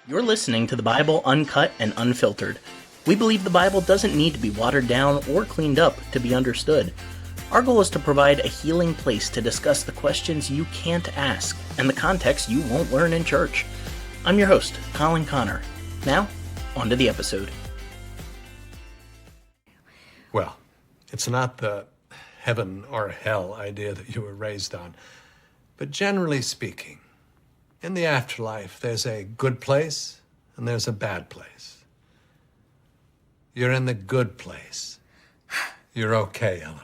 You're listening to the Bible Uncut and Unfiltered. We believe the Bible doesn't need to be watered down or cleaned up to be understood. Our goal is to provide a healing place to discuss the questions you can't ask and the context you won't learn in church. I'm your host, Colin Connor. Now, on to the episode. Well, it's not the heaven or hell idea that you were raised on, but generally speaking, in the afterlife, there's a good place and there's a bad place. You're in the good place. You're okay, Eleanor.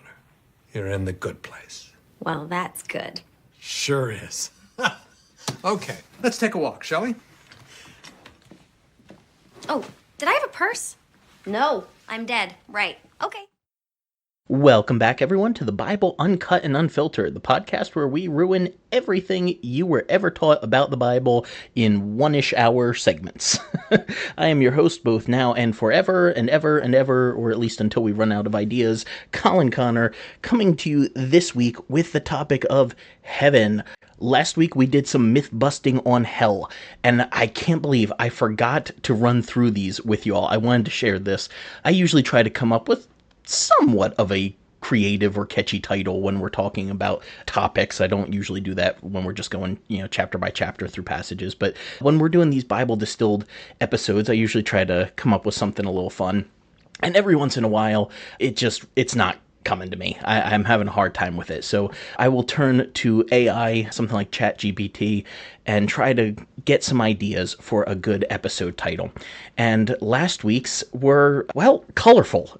You're in the good place. Well, that's good. Sure is. Okay, let's take a walk, shall we? Oh, did I have a purse? No, I'm dead. Right. Okay. Welcome back, everyone, to the Bible Uncut and Unfiltered, the podcast where we ruin everything you were ever taught about the Bible in one-ish hour segments. I am your host both now and forever and ever and ever, or at least until we run out of ideas, Colin Connor, coming to you this week with the topic of heaven. Last week we did some myth busting on hell, and I can't believe I forgot to run through these with you all. I wanted to share this. I usually try to come up with somewhat of a creative or catchy title when we're talking about topics. I don't usually do that when we're just going, chapter by chapter through passages. But when we're doing these Bible distilled episodes, I usually try to come up with something a little fun. And every once in a while, it's not coming to me. I'm having a hard time with it. So I will turn to AI, something like ChatGPT, and try to get some ideas for a good episode title. And last week's were, well, colorful.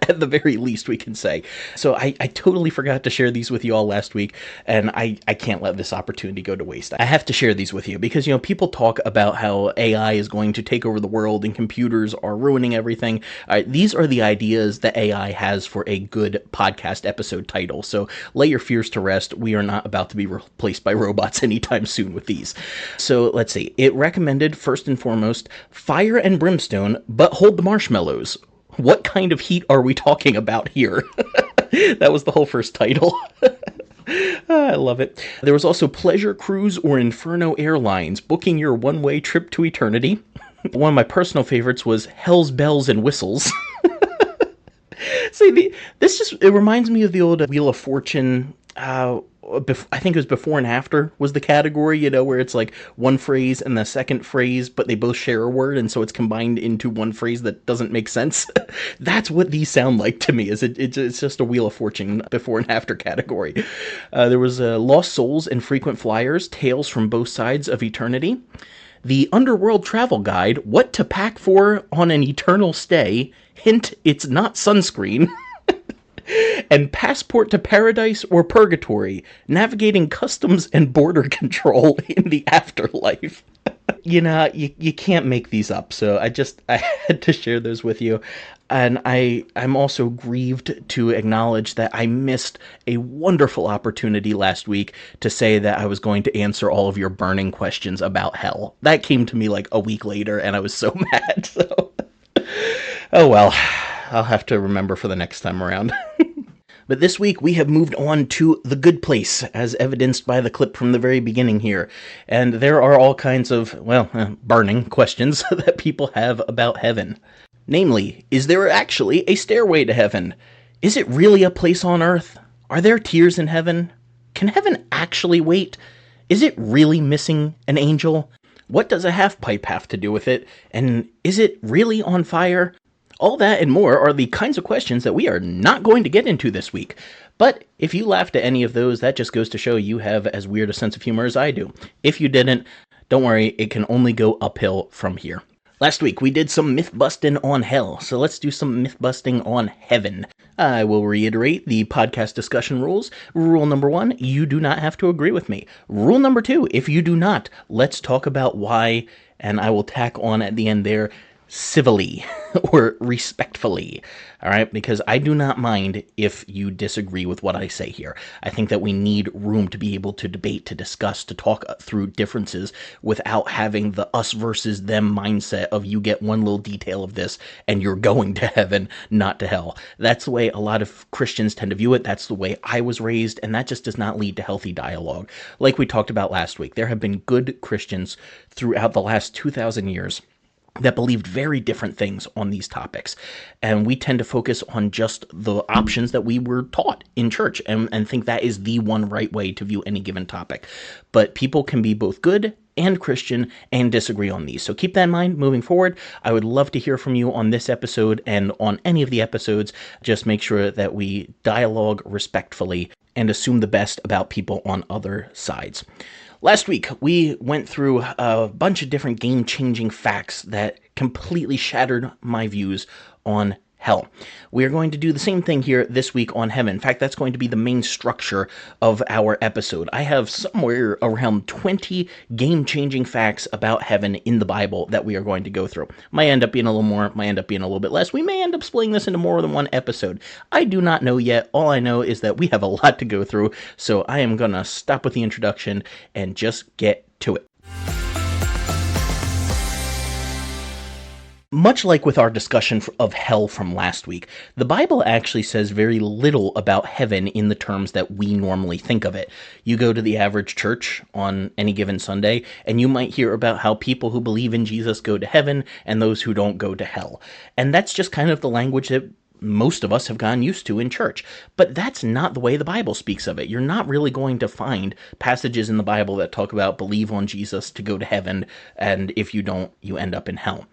At the very least, we can say. So I totally forgot to share these with you all last week, and I can't let this opportunity go to waste. I have to share these with you because, people talk about how AI is going to take over the world and computers are ruining everything. These are the ideas that AI has for a good podcast episode title. So lay your fears to rest. We are not about to be replaced by robots anytime soon with these. So let's see. It recommended, first and foremost, fire and brimstone, but hold the marshmallows. What kind of heat are we talking about here? That was the whole first title. I love it. There was also Pleasure Cruise or Inferno Airlines, booking your one-way trip to eternity. One of my personal favorites was Hell's Bells and Whistles. See, it reminds me of the old Wheel of Fortune. I think it was before and after was the category, where it's like one phrase and the second phrase, but they both share a word, and so it's combined into one phrase that doesn't make sense. That's what these sound like to me. It's just a Wheel of Fortune before and after category. There was Lost Souls and Frequent Flyers, Tales from Both Sides of Eternity. The Underworld Travel Guide, What to Pack for on an Eternal Stay. Hint, it's not sunscreen. And Passport to Paradise or Purgatory, Navigating Customs and Border Control in the Afterlife. You can't make these up, so I had to share those with you. And I'm also grieved to acknowledge that I missed a wonderful opportunity last week to say that I was going to answer all of your burning questions about hell. That came to me like a week later, and I was so mad, so... Oh well, I'll have to remember for the next time around. But this week we have moved on to the good place, as evidenced by the clip from the very beginning here. And there are all kinds of, burning questions that people have about heaven. Namely, is there actually a stairway to heaven? Is it really a place on earth? Are there tears in heaven? Can heaven actually wait? Is it really missing an angel? What does a half-pipe have to do with it? And is it really on fire? All that and more are the kinds of questions that we are not going to get into this week. But if you laughed at any of those, that just goes to show you have as weird a sense of humor as I do. If you didn't, don't worry, it can only go uphill from here. Last week, we did some myth-busting on hell, so let's do some myth-busting on heaven. I will reiterate the podcast discussion rules. Rule number 1, you do not have to agree with me. Rule number 2, if you do not, let's talk about why, and I will tack on at the end there, civilly or respectfully, all right? Because I do not mind if you disagree with what I say here. I think that we need room to be able to debate, to discuss, to talk through differences without having the us versus them mindset of you get one little detail of this and you're going to heaven, not to hell. That's the way a lot of Christians tend to view it. That's the way I was raised, and that just does not lead to healthy dialogue. Like we talked about last week, there have been good Christians throughout the last 2,000 years that believed very different things on these topics. And we tend to focus on just the options that we were taught in church and think that is the one right way to view any given topic. But people can be both good and Christian and disagree on these. So keep that in mind moving forward. I would love to hear from you on this episode and on any of the episodes. Just make sure that we dialogue respectfully and assume the best about people on other sides. Last week, we went through a bunch of different game-changing facts that completely shattered my views on hell. We are going to do the same thing here this week on heaven. In fact, that's going to be the main structure of our episode. I have somewhere around 20 game-changing facts about heaven in the Bible that we are going to go through. Might end up being a little more, might end up being a little bit less. We may end up splitting this into more than one episode. I do not know yet. All I know is that we have a lot to go through, so I am going to stop with the introduction and just get to it. Much like with our discussion of hell from last week, the Bible actually says very little about heaven in the terms that we normally think of it. You go to the average church on any given Sunday, and you might hear about how people who believe in Jesus go to heaven and those who don't go to hell. And that's just kind of the language that most of us have gotten used to in church. But that's not the way the Bible speaks of it. You're not really going to find passages in the Bible that talk about believe on Jesus to go to heaven, and if you don't, you end up in hell.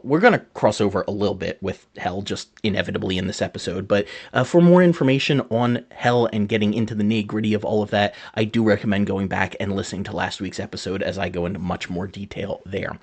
We're going to cross over a little bit with hell, just inevitably in this episode, but for more information on hell and getting into the nitty-gritty of all of that, I do recommend going back and listening to last week's episode as I go into much more detail there.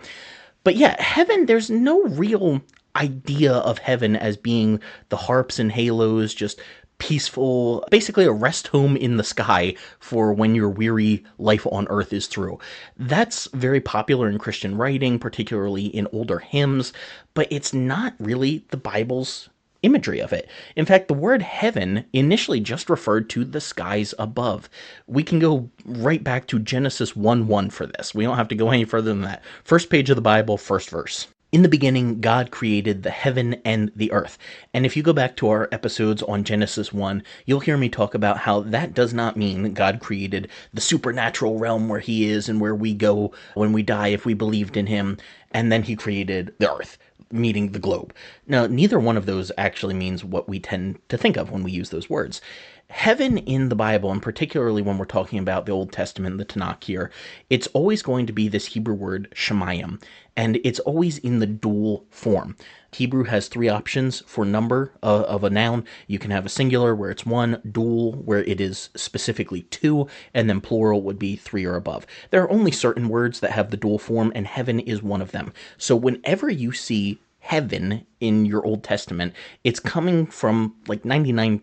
But yeah, heaven, there's no real idea of heaven as being the harps and halos, just peaceful, basically a rest home in the sky for when your weary life on earth is through. That's very popular in Christian writing, particularly in older hymns, but it's not really the Bible's imagery of it. In fact, the word heaven initially just referred to the skies above. We can go right back to Genesis 1:1 for this. We don't have to go any further than that. First page of the Bible, first verse. In the beginning, God created the heaven and the earth. And if you go back to our episodes on Genesis 1, you'll hear me talk about how that does not mean God created the supernatural realm where he is and where we go when we die if we believed in him, and then he created the earth, meaning the globe. Now, neither one of those actually means what we tend to think of when we use those words. Heaven in the Bible, and particularly when we're talking about the Old Testament, the Tanakh here, it's always going to be this Hebrew word shemayim, and it's always in the dual form. Hebrew has three options for number of a noun. You can have a singular where it's one, dual where it is specifically two, and then plural would be three or above. There are only certain words that have the dual form, and heaven is one of them. So whenever you see heaven in your Old Testament, it's coming from like 99%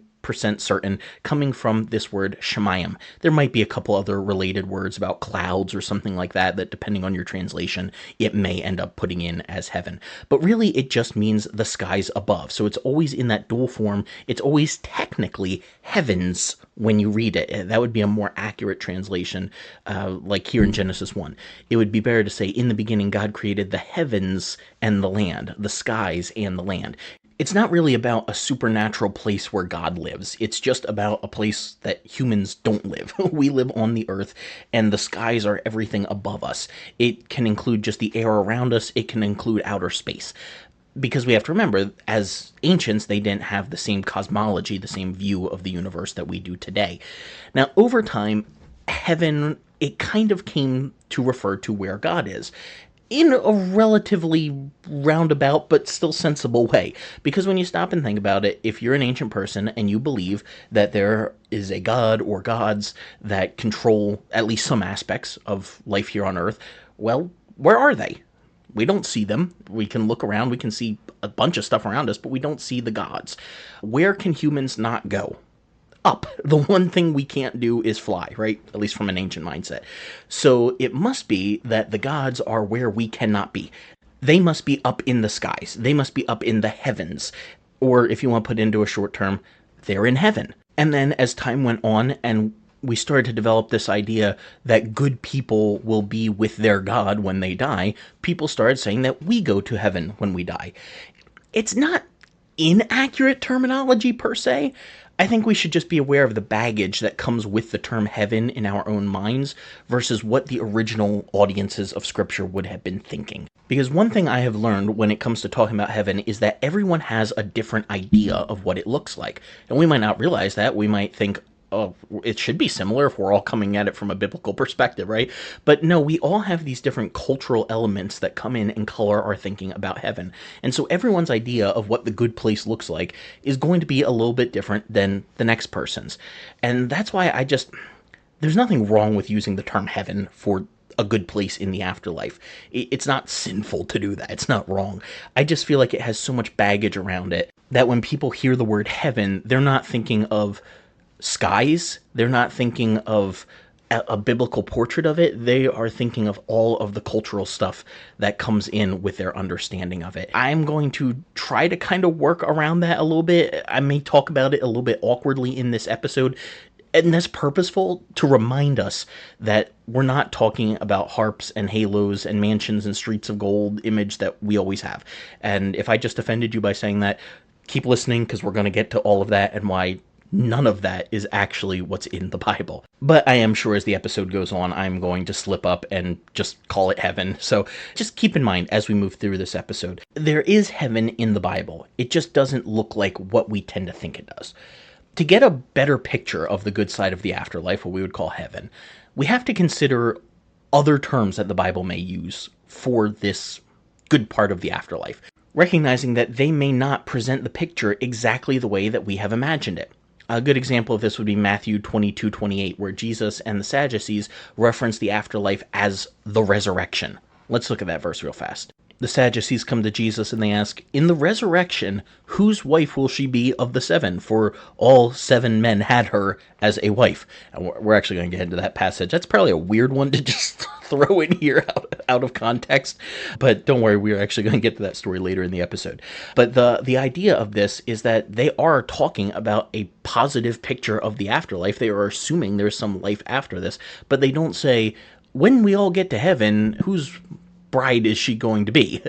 certain, coming from this word shemayim. There might be a couple other related words about clouds or something like that depending on your translation, it may end up putting in as heaven. But really, it just means the skies above. So it's always in that dual form. It's always technically heavens when you read it. That would be a more accurate translation, like here in Genesis 1. It would be better to say, in the beginning, God created the heavens and the land, the skies and the land. It's not really about a supernatural place where God lives. It's just about a place that humans don't live. We live on the earth, and the skies are everything above us. It can include just the air around us. It can include outer space. Because we have to remember, as ancients, they didn't have the same cosmology, the same view of the universe that we do today. Now, over time, heaven, it kind of came to refer to where God is, in a relatively roundabout but still sensible way. Because when you stop and think about it, if you're an ancient person and you believe that there is a god or gods that control at least some aspects of life here on Earth, well, where are they? We don't see them. We can look around, we can see a bunch of stuff around us, but we don't see the gods. Where can humans not go? Up. The one thing we can't do is fly, right? At least from an ancient mindset. So it must be that the gods are where we cannot be. They must be up in the skies. They must be up in the heavens. Or if you want to put it into a short term, they're in heaven. And then as time went on and we started to develop this idea that good people will be with their God when they die, people started saying that we go to heaven when we die. It's not inaccurate terminology per se. I think we should just be aware of the baggage that comes with the term heaven in our own minds versus what the original audiences of Scripture would have been thinking. Because one thing I have learned when it comes to talking about heaven is that everyone has a different idea of what it looks like. And we might not realize that. We might think, oh, it should be similar if we're all coming at it from a biblical perspective, right? But no, we all have these different cultural elements that come in and color our thinking about heaven. And so everyone's idea of what the good place looks like is going to be a little bit different than the next person's. And that's why there's nothing wrong with using the term heaven for a good place in the afterlife. It's not sinful to do that. It's not wrong. I just feel like it has so much baggage around it that when people hear the word heaven, they're not thinking of skies. They're not thinking of a biblical portrait of it. They are thinking of all of the cultural stuff that comes in with their understanding of it. I'm going to try to kind of work around that a little bit. I may talk about it a little bit awkwardly in this episode, and that's purposeful to remind us that we're not talking about harps and halos and mansions and streets of gold image that we always have. And if I just offended you by saying that, keep listening, because we're going to get to all of that and why none of that is actually what's in the Bible. But I am sure as the episode goes on, I'm going to slip up and just call it heaven. So just keep in mind as we move through this episode, there is heaven in the Bible. It just doesn't look like what we tend to think it does. To get a better picture of the good side of the afterlife, what we would call heaven, we have to consider other terms that the Bible may use for this good part of the afterlife, recognizing that they may not present the picture exactly the way that we have imagined it. A good example of this would be Matthew 22:28, where Jesus and the Sadducees reference the afterlife as the resurrection. Let's look at that verse real fast. The Sadducees come to Jesus and they ask, in the resurrection, whose wife will she be of the seven? For all 7 men had her as a wife. And we're actually going to get into that passage. That's probably a weird one to just throw in here out of context. But don't worry, we're actually going to get to that story later in the episode. But the idea of this is that they are talking about a positive picture of the afterlife. They are assuming there's some life after this. But they don't say, when we all get to heaven, whose bride is she going to be?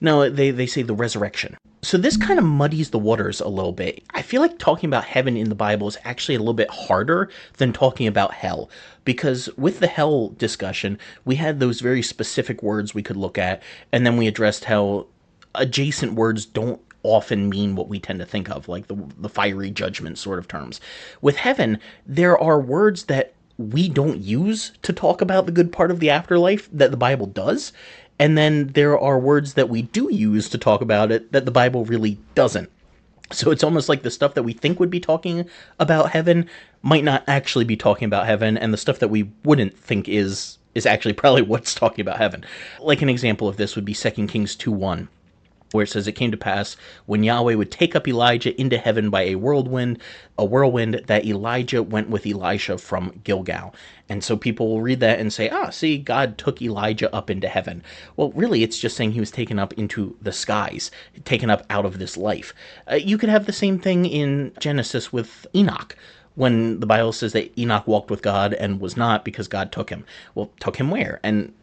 No, they say the resurrection. So this kind of muddies the waters a little bit. I feel like talking about heaven in the Bible is actually a little bit harder than talking about hell, because with the hell discussion, we had those very specific words we could look at, and then we addressed how adjacent words don't often mean what we tend to think of, like the fiery judgment sort of terms. With heaven, there are words that we don't use to talk about the good part of the afterlife that the Bible does. And then there are words that we do use to talk about it that the Bible really doesn't. So it's almost like the stuff that we think would be talking about heaven might not actually be talking about heaven, and the stuff that we wouldn't think is actually probably what's talking about heaven. Like an example of this would be 2 Kings 2:1. Where it says, it came to pass when Yahweh would take up Elijah into heaven by a whirlwind, that Elijah went with Elisha from Gilgal. And so people will read that and say, see, God took Elijah up into heaven. Well, really, it's just saying he was taken up into the skies, taken up out of this life. You could have the same thing in Genesis with Enoch, when the Bible says that Enoch walked with God and was not because God took him. Well, took him where? And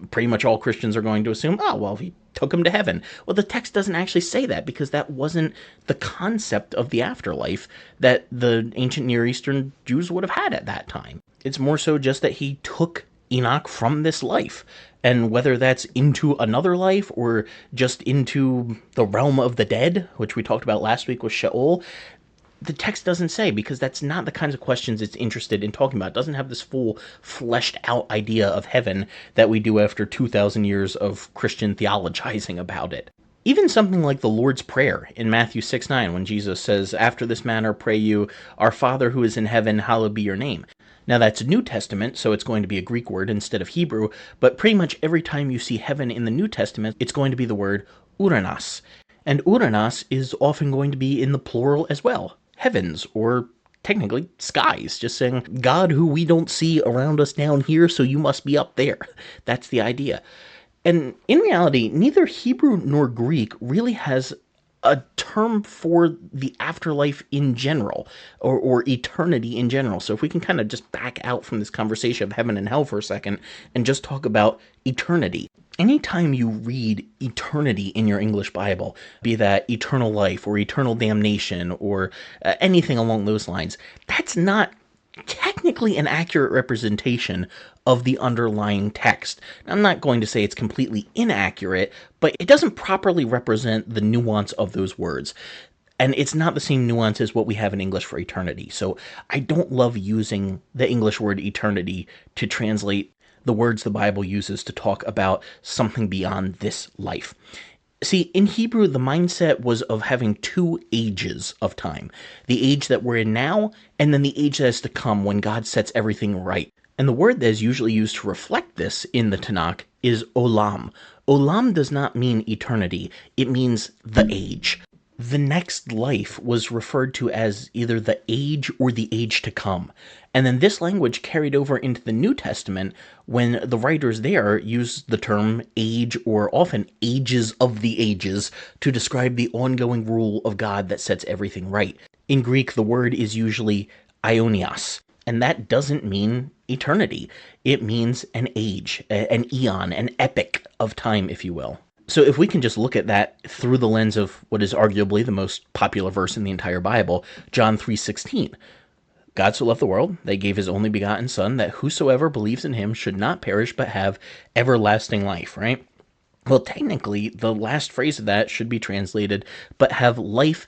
pretty much all Christians are going to assume, he took him to heaven. Well, the text doesn't actually say that, because that wasn't the concept of the afterlife that the ancient Near Eastern Jews would have had at that time. It's more so just that he took Enoch from this life. And whether that's into another life or just into the realm of the dead, which we talked about last week with Sheol, the text doesn't say, because that's not the kinds of questions it's interested in talking about. It doesn't have this full fleshed out idea of heaven that we do after 2,000 years of Christian theologizing about it. Even something like the Lord's Prayer in Matthew 6:9, when Jesus says, after this manner pray you, our Father who is in heaven, hallowed be your name. Now that's New Testament, so it's going to be a Greek word instead of Hebrew, but pretty much every time you see heaven in the New Testament, it's going to be the word uranos. And uranos is often going to be in the plural as well. Heavens, or technically skies, just saying, God who we don't see around us down here, so you must be up there. That's the idea. And in reality, neither Hebrew nor Greek really has a term for the afterlife in general, or eternity in general. So if we can kind of just back out from this conversation of heaven and hell for a second and just talk about eternity. Anytime you read eternity in your English Bible, be that eternal life or eternal damnation or anything along those lines, that's not technically an accurate representation of the underlying text. I'm not going to say it's completely inaccurate, but it doesn't properly represent the nuance of those words. And it's not the same nuance as what we have in English for eternity. So I don't love using the English word eternity to translate the words the Bible uses to talk about something beyond this life. See, in Hebrew, the mindset was of having two ages of time. The age that we're in now, and then the age that is to come when God sets everything right. And the word that is usually used to reflect this in the Tanakh is olam. Olam does not mean eternity, it means the age. The next life was referred to as either the age or the age to come. And then this language carried over into the New Testament when the writers there used the term age, or often ages of the ages, to describe the ongoing rule of God that sets everything right. In Greek, the word is usually aionios, and that doesn't mean eternity. It means an age, an eon, an epoch of time, if you will. So if we can just look at that through the lens of what is arguably the most popular verse in the entire Bible, John 3:16. God so loved the world, that he gave his only begotten Son, that whosoever believes in him should not perish but have everlasting life, right? Well, technically, the last phrase of that should be translated, but have life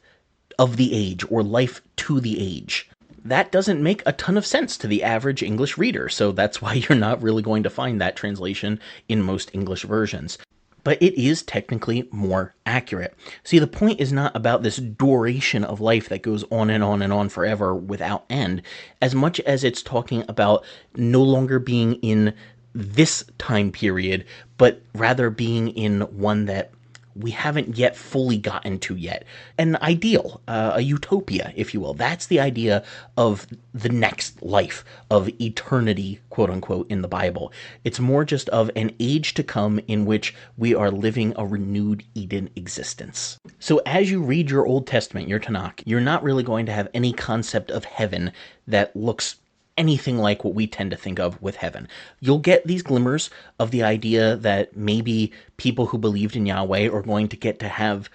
of the age, or life to the age. That doesn't make a ton of sense to the average English reader, so that's why you're not really going to find that translation in most English versions. But it is technically more accurate. See, the point is not about this duration of life that goes on and on and on forever without end, as much as it's talking about no longer being in this time period, but rather being in one that we haven't yet fully gotten to yet. An ideal, a utopia, if you will. That's the idea of the next life, of eternity, quote unquote, in the Bible. It's more just of an age to come in which we are living a renewed Eden existence. So as you read your Old Testament, your Tanakh, you're not really going to have any concept of heaven that looks anything like what we tend to think of with heaven. You'll get these glimmers of the idea that maybe people who believed in Yahweh are going to get to have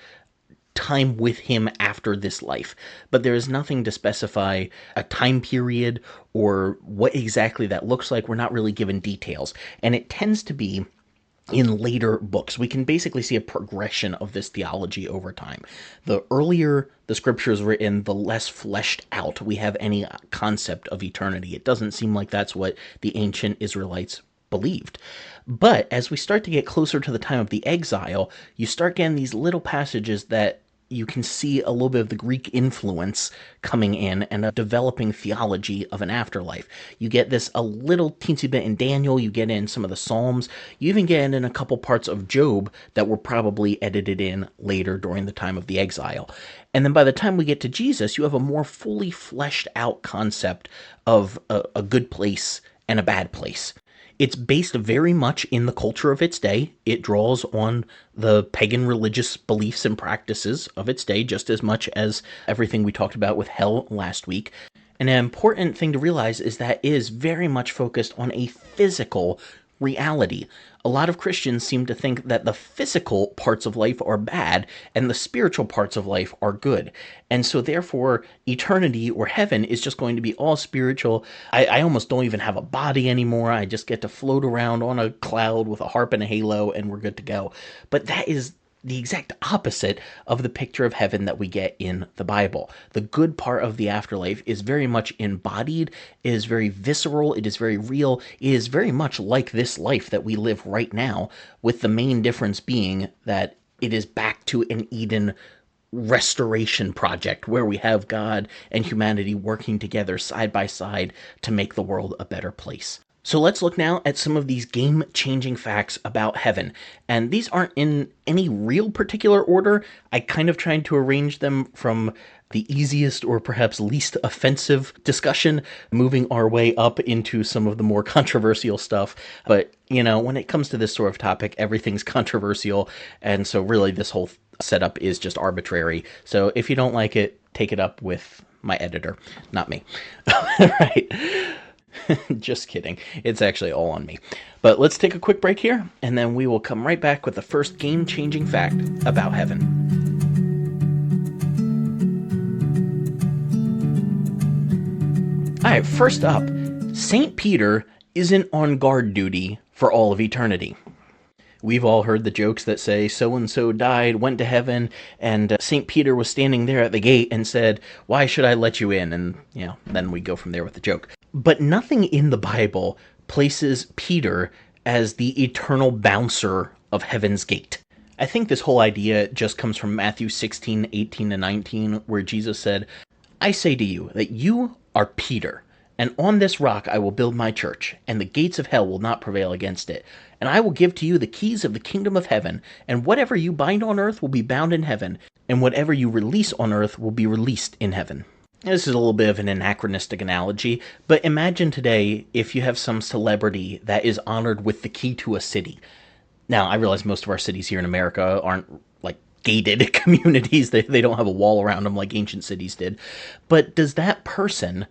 time with him after this life, but there is nothing to specify a time period or what exactly that looks like. We're not really given details, and it tends to be in later books. We can basically see a progression of this theology over time. The earlier the scripture is written, the less fleshed out we have any concept of eternity. It doesn't seem like that's what the ancient Israelites believed. But as we start to get closer to the time of the exile, you start getting these little passages that you can see a little bit of the Greek influence coming in and a developing theology of an afterlife. You get this a little teensy bit in Daniel, you get in some of the Psalms, you even get in a couple parts of Job that were probably edited in later during the time of the exile. And then by the time we get to Jesus, you have a more fully fleshed out concept of a good place and a bad place. It's based very much in the culture of its day. It draws on the pagan religious beliefs and practices of its day just as much as everything we talked about with hell last week. And an important thing to realize is that it is very much focused on a physical reality. A lot of Christians seem to think that the physical parts of life are bad and the spiritual parts of life are good. And so therefore, eternity or heaven is just going to be all spiritual. I almost don't even have a body anymore. I just get to float around on a cloud with a harp and a halo and we're good to go. But that is the exact opposite of the picture of heaven that we get in the Bible. The good part of the afterlife is very much embodied, it is very visceral, it is very real, it is very much like this life that we live right now, with the main difference being that it is back to an Eden restoration project where we have God and humanity working together side by side to make the world a better place. So let's look now at some of these game-changing facts about heaven. And these aren't in any real particular order. I kind of tried to arrange them from the easiest or perhaps least offensive discussion, moving our way up into some of the more controversial stuff. But, when it comes to this sort of topic, everything's controversial. And so really this whole setup is just arbitrary. So if you don't like it, take it up with my editor, not me. Right. Just kidding. It's actually all on me. But let's take a quick break here, and then we will come right back with the first game-changing fact about heaven. All right, first up, St. Peter isn't on guard duty for all of eternity. We've all heard the jokes that say so-and-so died, went to heaven, and St. Peter was standing there at the gate and said, "Why should I let you in?" And, then we go from there with the joke. But nothing in the Bible places Peter as the eternal bouncer of heaven's gate. I think this whole idea just comes from Matthew 16, 18 to 19, where Jesus said, "I say to you that you are Peter, and on this rock I will build my church, and the gates of hell will not prevail against it. And I will give to you the keys of the kingdom of heaven, and whatever you bind on earth will be bound in heaven, and whatever you release on earth will be released in heaven." This is a little bit of an anachronistic analogy, but imagine today if you have some celebrity that is honored with the key to a city. Now, I realize most of our cities here in America aren't like gated communities. They don't have a wall around them like ancient cities did. But does that person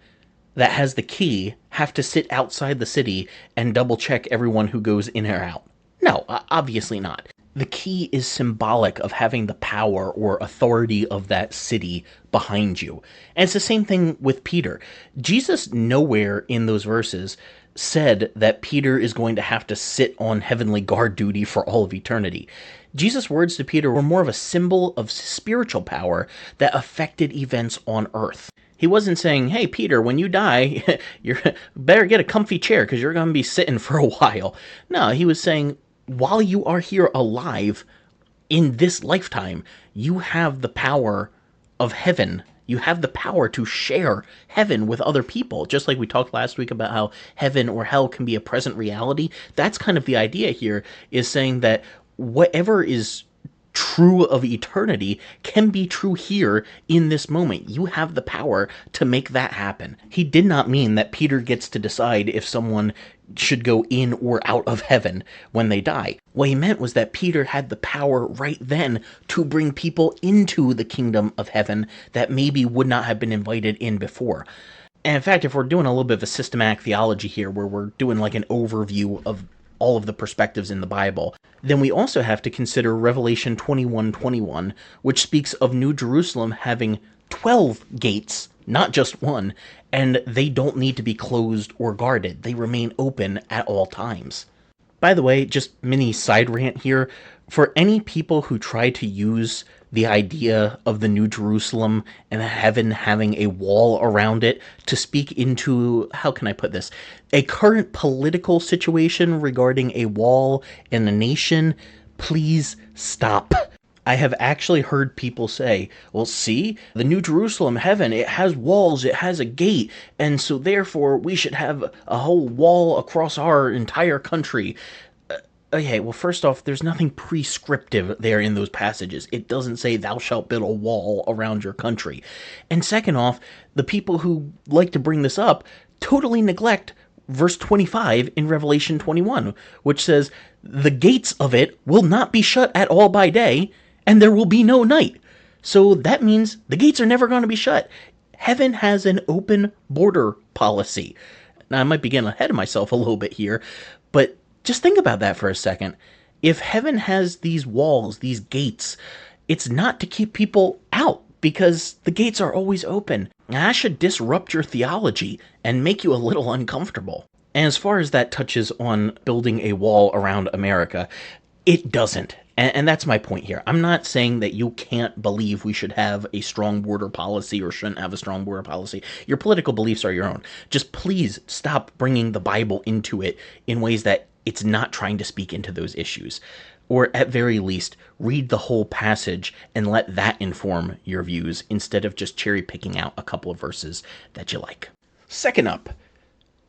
that has the key have to sit outside the city and double check everyone who goes in or out? No, obviously not. The key is symbolic of having the power or authority of that city behind you. And it's the same thing with Peter. Jesus nowhere in those verses said that Peter is going to have to sit on heavenly guard duty for all of eternity. Jesus' words to Peter were more of a symbol of spiritual power that affected events on earth. He wasn't saying, "Hey, Peter, when you die, you better get a comfy chair because you're going to be sitting for a while." No, he was saying, while you are here alive in this lifetime, you have the power of heaven. You have the power to share heaven with other people. Just like we talked last week about how heaven or hell can be a present reality. That's kind of the idea here, is saying that whatever is true of eternity can be true here in this moment. You have the power to make that happen. He did not mean that Peter gets to decide if someone should go in or out of heaven when they die. What he meant was that Peter had the power right then to bring people into the kingdom of heaven that maybe would not have been invited in before. And in fact, if we're doing a little bit of a systematic theology here, where we're doing like an overview of all of the perspectives in the Bible, then we also have to consider Revelation 21:21, which speaks of New Jerusalem having 12 gates, not just one, and they don't need to be closed or guarded. They remain open at all times. By the way, just mini side rant here, for any people who try to use the idea of the New Jerusalem and heaven having a wall around it to speak into, how can I put this, a current political situation regarding a wall in a nation, please stop. I have actually heard people say, "Well, see, the New Jerusalem heaven, it has walls, it has a gate, and so therefore we should have a whole wall across our entire country." Okay, well, first off, there's nothing prescriptive there in those passages. It doesn't say thou shalt build a wall around your country. And second off, the people who like to bring this up totally neglect verse 25 in Revelation 21, which says, "The gates of it will not be shut at all by day, and there will be no night." So that means the gates are never going to be shut. Heaven has an open border policy. Now, I might be getting ahead of myself a little bit here, but just think about that for a second. If heaven has these walls, these gates, it's not to keep people out because the gates are always open. That should disrupt your theology and make you a little uncomfortable. And as far as that touches on building a wall around America, it doesn't. And that's my point here. I'm not saying that you can't believe we should have a strong border policy or shouldn't have a strong border policy. Your political beliefs are your own. Just please stop bringing the Bible into it in ways that it's not trying to speak into those issues. Or at very least, read the whole passage and let that inform your views instead of just cherry picking out a couple of verses that you like. Second up,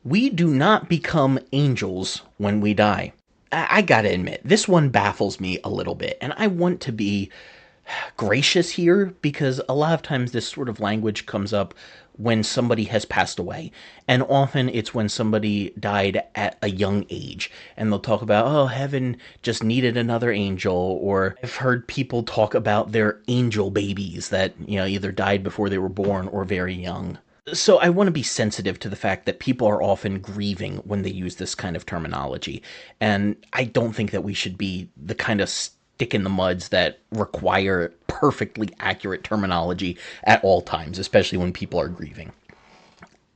we do not become angels when we die. I gotta admit, this one baffles me a little bit, and I want to be gracious here, because a lot of times this sort of language comes up when somebody has passed away. And often it's when somebody died at a young age. And they'll talk about, oh, heaven just needed another angel. Or I've heard people talk about their angel babies that, either died before they were born or very young. So I want to be sensitive to the fact that people are often grieving when they use this kind of terminology. And I don't think that we should be the kind of stick in the muds that require perfectly accurate terminology at all times, especially when people are grieving.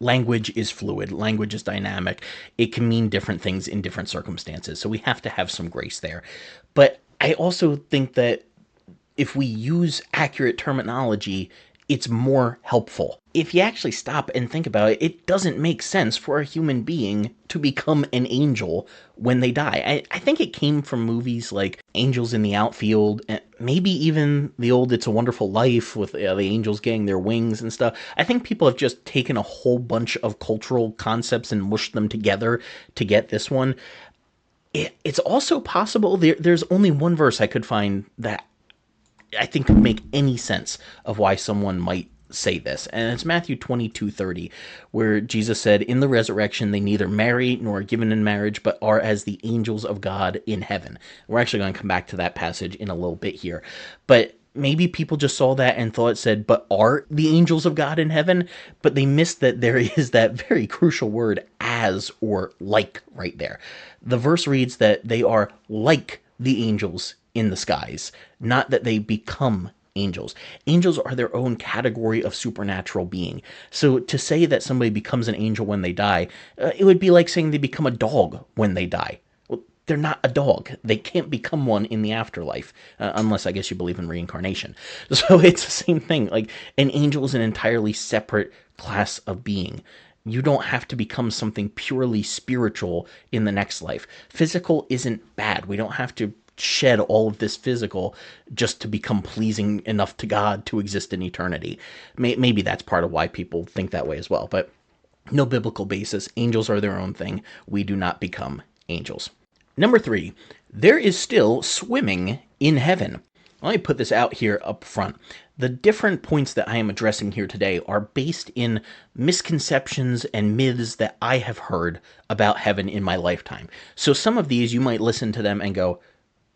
Language is fluid, language is dynamic. It can mean different things in different circumstances. So we have to have some grace there. But I also think that if we use accurate terminology, it's more helpful. If you actually stop and think about it, it doesn't make sense for a human being to become an angel when they die. I think it came from movies like Angels in the Outfield, and maybe even the old It's a Wonderful Life with the angels getting their wings and stuff. I think people have just taken a whole bunch of cultural concepts and mushed them together to get this one. It's also possible there's only one verse I could find that I think could make any sense of why someone might say this. And it's Matthew 22:30, where Jesus said, in the resurrection, they neither marry nor are given in marriage, but are as the angels of God in heaven. We're actually going to come back to that passage in a little bit here. But maybe people just saw that and thought it said, but are the angels of God in heaven? But they missed that there is that very crucial word, as or like, right there. The verse reads that they are like the angels in the skies, not that they become angels. Angels are their own category of supernatural being. So to say that somebody becomes an angel when they die, it would be like saying they become a dog when they die. Well, they're not a dog. They can't become one in the afterlife, unless I guess you believe in reincarnation. So it's the same thing. Like, an angel is an entirely separate class of being. You don't have to become something purely spiritual in the next life. Physical isn't bad. We don't have to shed all of this physical just to become pleasing enough to God to exist in eternity. Maybe that's part of why people think that way as well, but no biblical basis. Angels are their own thing. We do not become angels. Number 3, there is still swimming in heaven. Let me put this out here up front. The different points that I am addressing here today are based in misconceptions and myths that I have heard about heaven in my lifetime. So some of these, you might listen to them and go,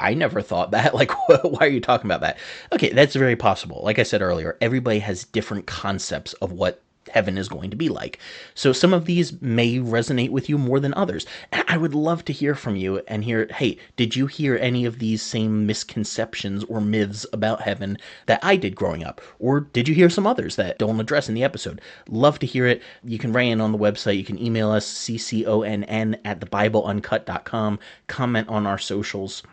I never thought that. Like, why are you talking about that? Okay, that's very possible. Like I said earlier, everybody has different concepts of what heaven is going to be like. So some of these may resonate with you more than others. I would love to hear from you and hear, hey, did you hear any of these same misconceptions or myths about heaven that I did growing up? Or did you hear some others that don't address in the episode? Love to hear it. You can write in on the website. You can email us, cconn@thebibleuncut.com. Comment on our socials.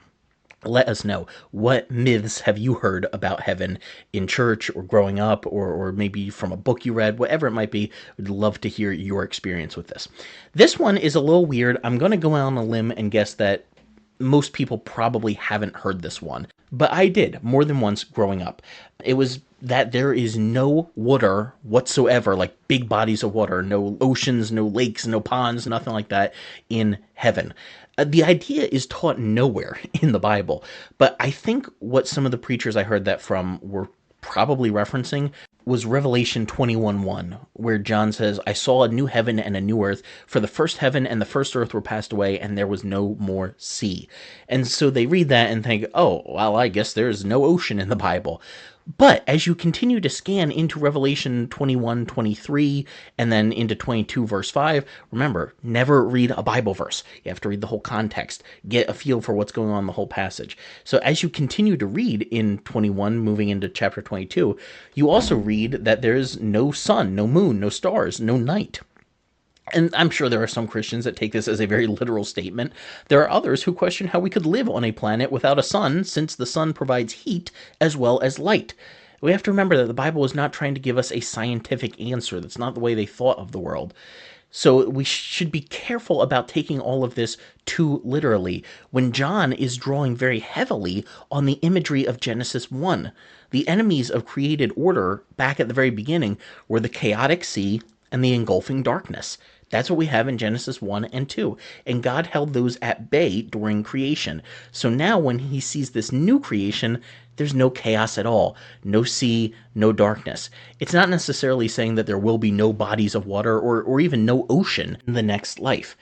Let us know, what myths have you heard about heaven in church or growing up, or maybe from a book you read, whatever it might be. We'd love to hear your experience with this. This one is a little weird. I'm going to go out on a limb and guess that most people probably haven't heard this one, but I did more than once growing up. It was that there is no water whatsoever, like big bodies of water, no oceans, no lakes, no ponds, nothing like that in heaven. The idea is taught nowhere in the Bible, but I think what some of the preachers I heard that from were probably referencing was Revelation 21:1, where John says, I saw a new heaven and a new earth, for the first heaven and the first earth were passed away, and there was no more sea. And so they read that and think, oh, well, I guess there's no ocean in the Bible. But as you continue to scan into Revelation 21:23 and then into 22 verse 5, remember, never read a Bible verse. You have to read the whole context, get a feel for what's going on in the whole passage. So as you continue to read in 21, moving into chapter 22, you also read that there is no sun, no moon, no stars, no night. And I'm sure there are some Christians that take this as a very literal statement. There are others who question how we could live on a planet without a sun, since the sun provides heat as well as light. We have to remember that the Bible is not trying to give us a scientific answer. That's not the way they thought of the world. So we should be careful about taking all of this too literally when John is drawing very heavily on the imagery of Genesis 1. The enemies of created order back at the very beginning were the chaotic sea and the engulfing darkness. That's what we have in Genesis 1 and 2. And God held those at bay during creation. So now when he sees this new creation, there's no chaos at all. No sea, no darkness. It's not necessarily saying that there will be no bodies of water or even no ocean in the next life.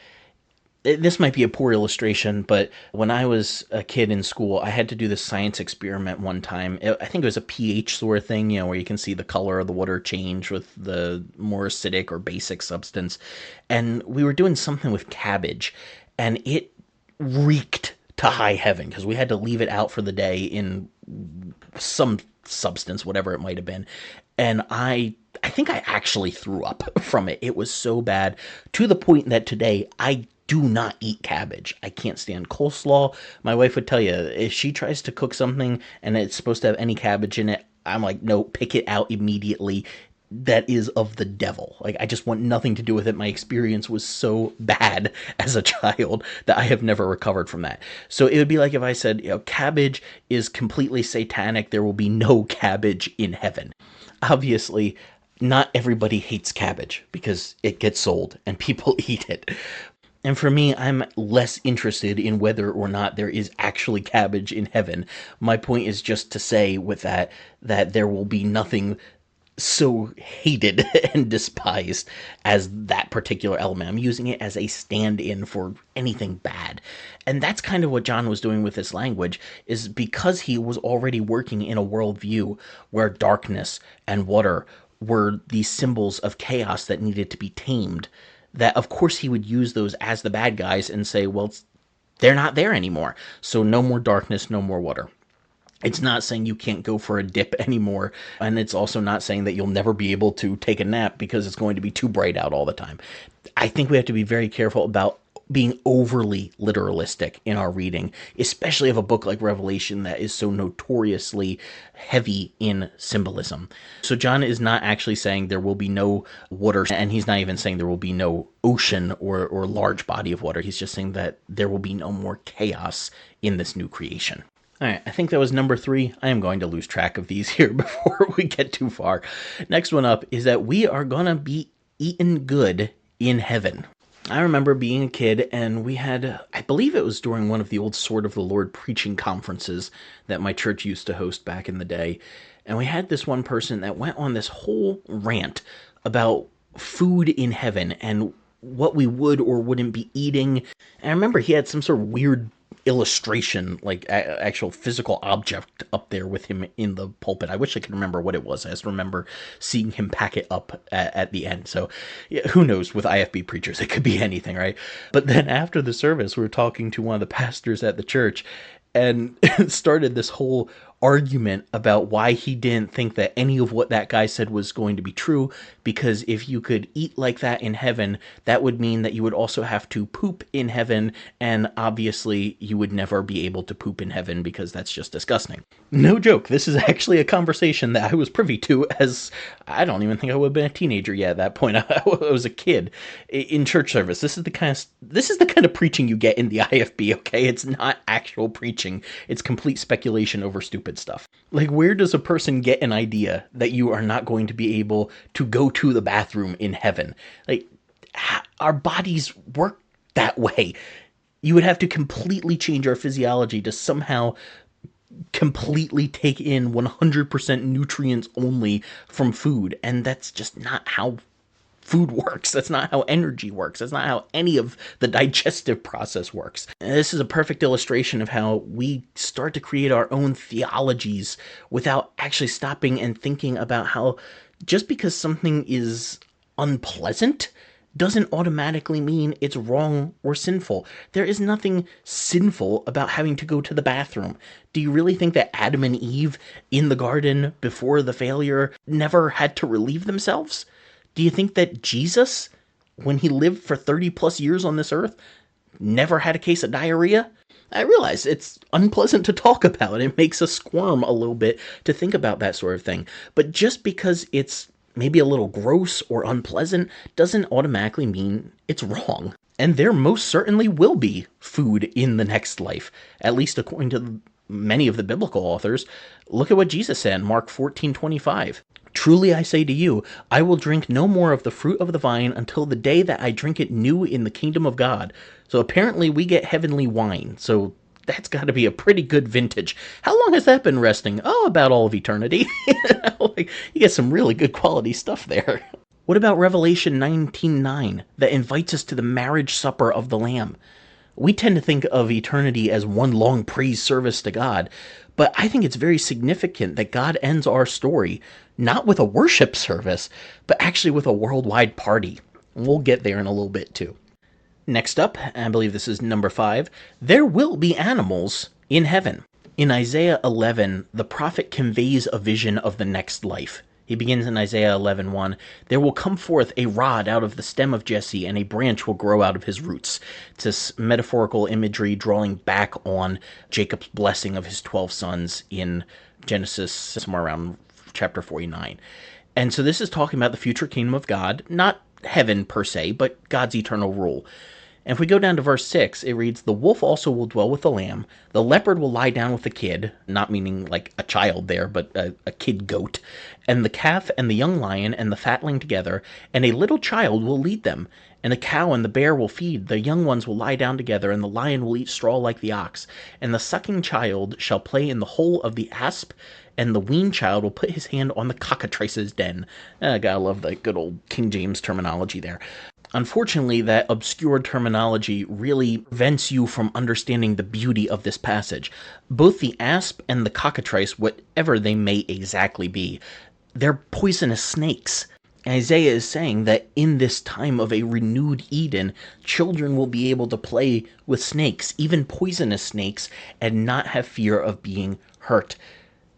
This might be a poor illustration, but when I was a kid in school, I had to do this science experiment one time. I think it was a pH sort of thing, where you can see the color of the water change with the more acidic or basic substance. And we were doing something with cabbage, and it reeked to high heaven because we had to leave it out for the day in some substance, whatever it might have been. And I think I actually threw up from it. It was so bad, to the point that today I do not eat cabbage. I can't stand coleslaw. My wife would tell you, if she tries to cook something and it's supposed to have any cabbage in it, I'm like, no, pick it out immediately. That is of the devil. Like, I just want nothing to do with it. My experience was so bad as a child that I have never recovered from that. So it would be like if I said, cabbage is completely satanic. There will be no cabbage in heaven. Obviously, not everybody hates cabbage because it gets sold and people eat it. And for me, I'm less interested in whether or not there is actually cabbage in heaven. My point is just to say with that there will be nothing so hated and despised as that particular element. I'm using it as a stand-in for anything bad. And that's kind of what John was doing with this language, is because he was already working in a worldview where darkness and water were these symbols of chaos that needed to be tamed, that of course he would use those as the bad guys and say, well, they're not there anymore. So no more darkness, no more water. It's not saying you can't go for a dip anymore, and it's also not saying that you'll never be able to take a nap because it's going to be too bright out all the time. I think we have to be very careful about being overly literalistic in our reading, especially of a book like Revelation that is so notoriously heavy in symbolism. So John is not actually saying there will be no water, and he's not even saying there will be no ocean or large body of water. He's just saying that there will be no more chaos in this new creation. All right, I think that was number 3. I am going to lose track of these here before we get too far. Next one up is that we are going to be eaten good in heaven. I remember being a kid, and we had, I believe it was during one of the old Sword of the Lord preaching conferences that my church used to host back in the day. And we had this one person that went on this whole rant about food in heaven and what we would or wouldn't be eating. And I remember he had some sort of weird illustration, like actual physical object up there with him in the pulpit. I wish I could remember what it was. I just remember seeing him pack it up at the end. So yeah, who knows, with IFB preachers, it could be anything, right? But then after the service, we were talking to one of the pastors at the church, and started this whole argument about why he didn't think that any of what that guy said was going to be true, because if you could eat like that in heaven, that would mean that you would also have to poop in heaven, and obviously you would never be able to poop in heaven because that's just disgusting. No joke, this is actually a conversation that I was privy to, as I don't even think I would have been a teenager yet at that point. I was a kid in church service. This is the kind of preaching you get in the IFB, okay? It's not actual preaching. It's complete speculation over stupid stuff. Like, where does a person get an idea that you are not going to be able to go to the bathroom in heaven? Like, our bodies work that way. You would have to completely change our physiology to somehow completely take in 100% nutrients only from food, and that's just not how food works. That's not how energy works. That's not how any of the digestive process works. And this is a perfect illustration of how we start to create our own theologies without actually stopping and thinking about how just because something is unpleasant doesn't automatically mean it's wrong or sinful. There is nothing sinful about having to go to the bathroom. Do you really think that Adam and Eve in the garden before the failure never had to relieve themselves? Do you think that Jesus, when he lived for 30 plus years on this earth, never had a case of diarrhea? I realize it's unpleasant to talk about. It makes us squirm a little bit to think about that sort of thing. But just because it's maybe a little gross or unpleasant doesn't automatically mean it's wrong. And there most certainly will be food in the next life, at least according to many of the biblical authors. Look at what Jesus said in Mark 14:25. Truly I say to you, I will drink no more of the fruit of the vine until the day that I drink it new in the kingdom of God. So apparently we get heavenly wine. So that's got to be a pretty good vintage. How long has that been resting? Oh, about all of eternity. Like, you get some really good quality stuff there. What about Revelation 19:9 that invites us to the marriage supper of the Lamb? We tend to think of eternity as one long praise service to God, but I think it's very significant that God ends our story not with a worship service, but actually with a worldwide party. And we'll get there in a little bit too. Next up, I believe this is number 5, there will be animals in heaven. In Isaiah 11, the prophet conveys a vision of the next life. He begins in Isaiah 11:1, there will come forth a rod out of the stem of Jesse, and a branch will grow out of his roots. It's this metaphorical imagery drawing back on Jacob's blessing of his 12 sons in Genesis, somewhere around chapter 49. And so this is talking about the future kingdom of God, not heaven per se, but God's eternal rule. And if we go down to verse 6, it reads, the wolf also will dwell with the lamb, the leopard will lie down with the kid, not meaning like a child there, but a kid goat, and the calf and the young lion and the fatling together, and a little child will lead them. And the cow and the bear will feed, the young ones will lie down together, and the lion will eat straw like the ox. And the sucking child shall play in the hole of the asp, and the weaned child will put his hand on the cockatrice's den. Gotta love the good old King James terminology there. Unfortunately, that obscure terminology really prevents you from understanding the beauty of this passage. Both the asp and the cockatrice, whatever they may exactly be, they're poisonous snakes. Isaiah is saying that in this time of a renewed Eden, children will be able to play with snakes, even poisonous snakes, and not have fear of being hurt.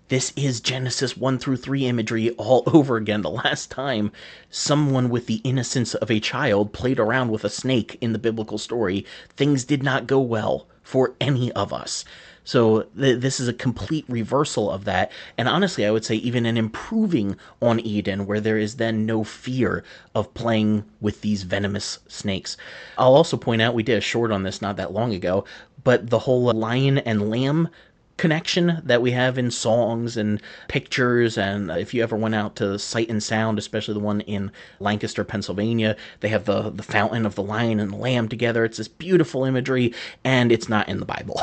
This is Genesis 1-3 imagery all over again. The last time someone with the innocence of a child played around with a snake in the biblical story, things did not go well for any of us. So this is a complete reversal of that. And honestly, I would say even an improving on Eden, where there is then no fear of playing with these venomous snakes. I'll also point out, we did a short on this not that long ago, but the whole lion and lamb connection that we have in songs and pictures, and if you ever went out to Sight and Sound, especially the one in Lancaster, Pennsylvania, they have the fountain of the lion and the lamb together. It's this beautiful imagery, and it's not in the Bible.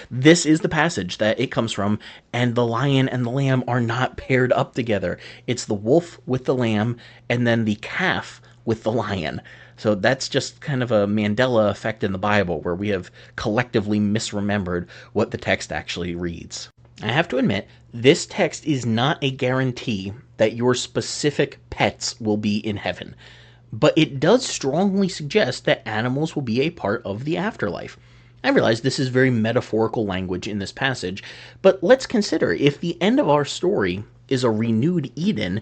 This is the passage that it comes from, and the lion and the lamb are not paired up together. It's the wolf with the lamb, and then the calf with the lion. So that's just kind of a Mandela effect in the Bible, where we have collectively misremembered what the text actually reads. I have to admit, this text is not a guarantee that your specific pets will be in heaven, but it does strongly suggest that animals will be a part of the afterlife. I realize this is very metaphorical language in this passage, but let's consider, if the end of our story is a renewed Eden,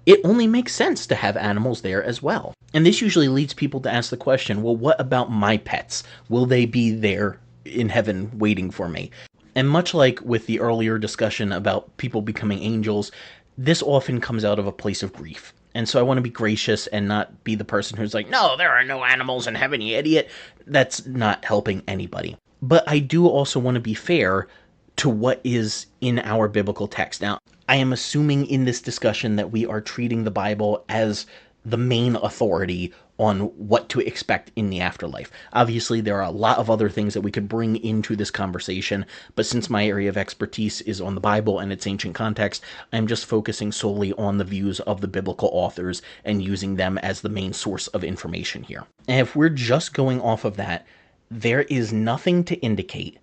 it only makes sense to have animals there as well. And this usually leads people to ask the question, well, what about my pets? Will they be there in heaven waiting for me? And much like with the earlier discussion about people becoming angels, this often comes out of a place of grief. And so I want to be gracious and not be the person who's like, no, there are no animals in heaven, you idiot. That's not helping anybody. But I do also want to be fair to what is in our biblical text. Now, I am assuming in this discussion that we are treating the Bible as the main authority on what to expect in the afterlife. Obviously, there are a lot of other things that we could bring into this conversation, but since my area of expertise is on the Bible and its ancient context, I'm just focusing solely on the views of the biblical authors and using them as the main source of information here. And if we're just going off of that, there is nothing to indicate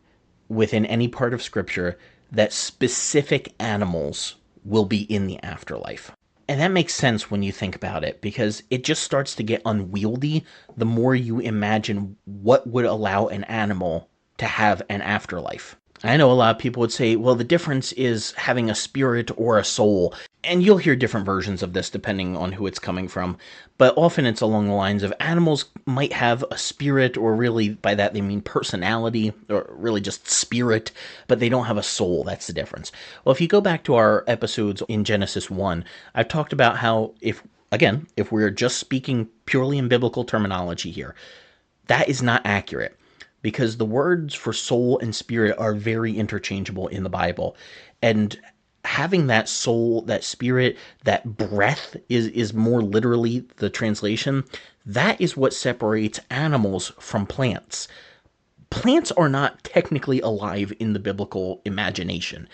within any part of Scripture that specific animals will be in the afterlife. And that makes sense when you think about it, because it just starts to get unwieldy the more you imagine what would allow an animal to have an afterlife. I know a lot of people would say, well, the difference is having a spirit or a soul. And you'll hear different versions of this depending on who it's coming from. But often it's along the lines of animals might have a spirit, or really by that they mean personality, or really just spirit, but they don't have a soul. That's the difference. Well, if you go back to our episodes in Genesis 1, I've talked about how if we're just speaking purely in biblical terminology here, that is not accurate, because the words for soul and spirit are very interchangeable in the Bible. And having that soul, that spirit, that breath is more literally the translation. That is what separates animals from plants. Plants are not technically alive in the biblical imagination.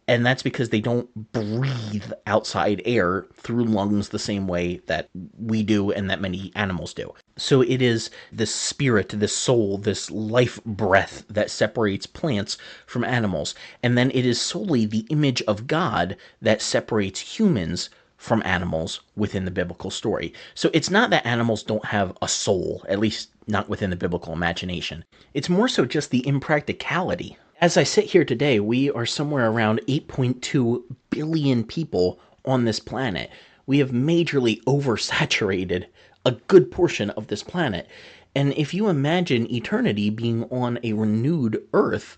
And that's because they don't breathe outside air through lungs the same way that we do and that many animals do. So it is this spirit, this soul, this life breath that separates plants from animals. And then it is solely the image of God that separates humans from animals within the biblical story. So it's not that animals don't have a soul, at least not within the biblical imagination. It's more so just the impracticality. As I sit here today, we are somewhere around 8.2 billion people on this planet. We have majorly oversaturated a good portion of this planet. And if you imagine eternity being on a renewed Earth,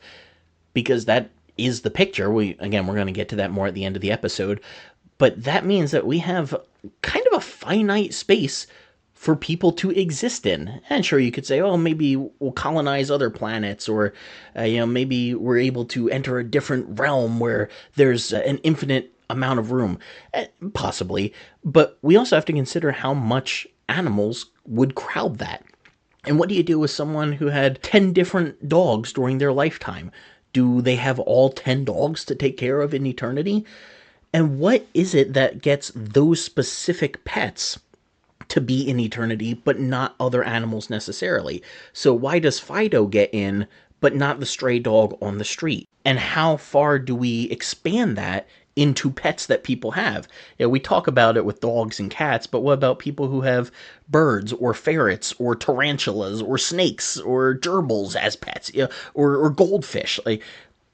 because that is the picture, we're going to get to that more at the end of the episode, but that means that we have kind of a finite space for people to exist in. And sure, you could say, oh, maybe we'll colonize other planets, or maybe we're able to enter a different realm where there's an infinite amount of room. Possibly. But we also have to consider how much animals would crowd that. And what do you do with someone who had 10 different dogs during their lifetime? Do they have all 10 dogs to take care of in eternity? And what is it that gets those specific pets to be in eternity, but not other animals necessarily? So why does Fido get in, but not the stray dog on the street? And how far do we expand that into pets that people have? We talk about it with dogs and cats, but what about people who have birds or ferrets or tarantulas or snakes or gerbils as pets, or goldfish?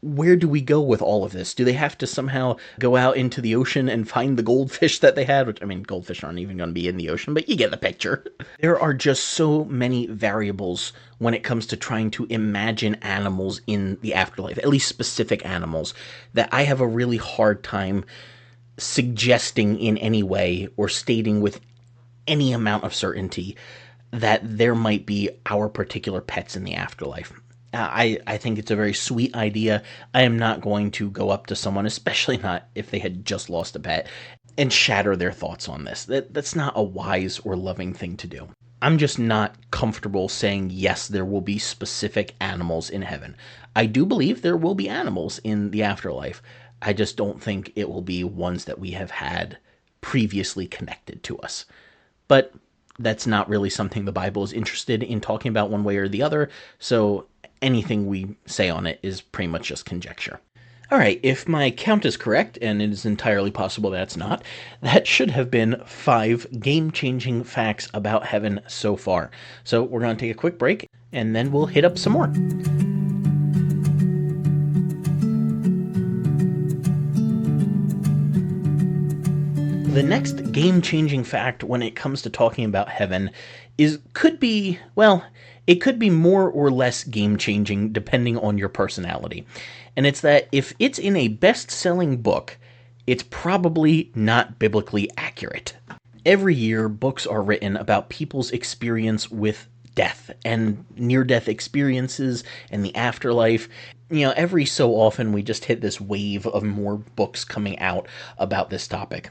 Where do we go with all of this? Do they have to somehow go out into the ocean and find the goldfish that they had? Which, goldfish aren't even going to be in the ocean, but you get the picture. There are just so many variables when it comes to trying to imagine animals in the afterlife, at least specific animals, that I have a really hard time suggesting in any way or stating with any amount of certainty that there might be our particular pets in the afterlife. I think it's a very sweet idea. I am not going to go up to someone, especially not if they had just lost a pet, and shatter their thoughts on this. That's not a wise or loving thing to do. I'm just not comfortable saying, yes, there will be specific animals in heaven. I do believe there will be animals in the afterlife. I just don't think it will be ones that we have had previously connected to us. But that's not really something the Bible is interested in talking about one way or the other, so anything we say on it is pretty much just conjecture. All right, if my count is correct, and it is entirely possible that's not, that should have been 5 game-changing facts about heaven so far. So we're going to take a quick break, and then we'll hit up some more. The next game-changing fact when it comes to talking about heaven could be more or less game-changing depending on your personality. And it's that if it's in a best-selling book, it's probably not biblically accurate. Every year, books are written about people's experience with death and near-death experiences and the afterlife. Every so often we just hit this wave of more books coming out about this topic.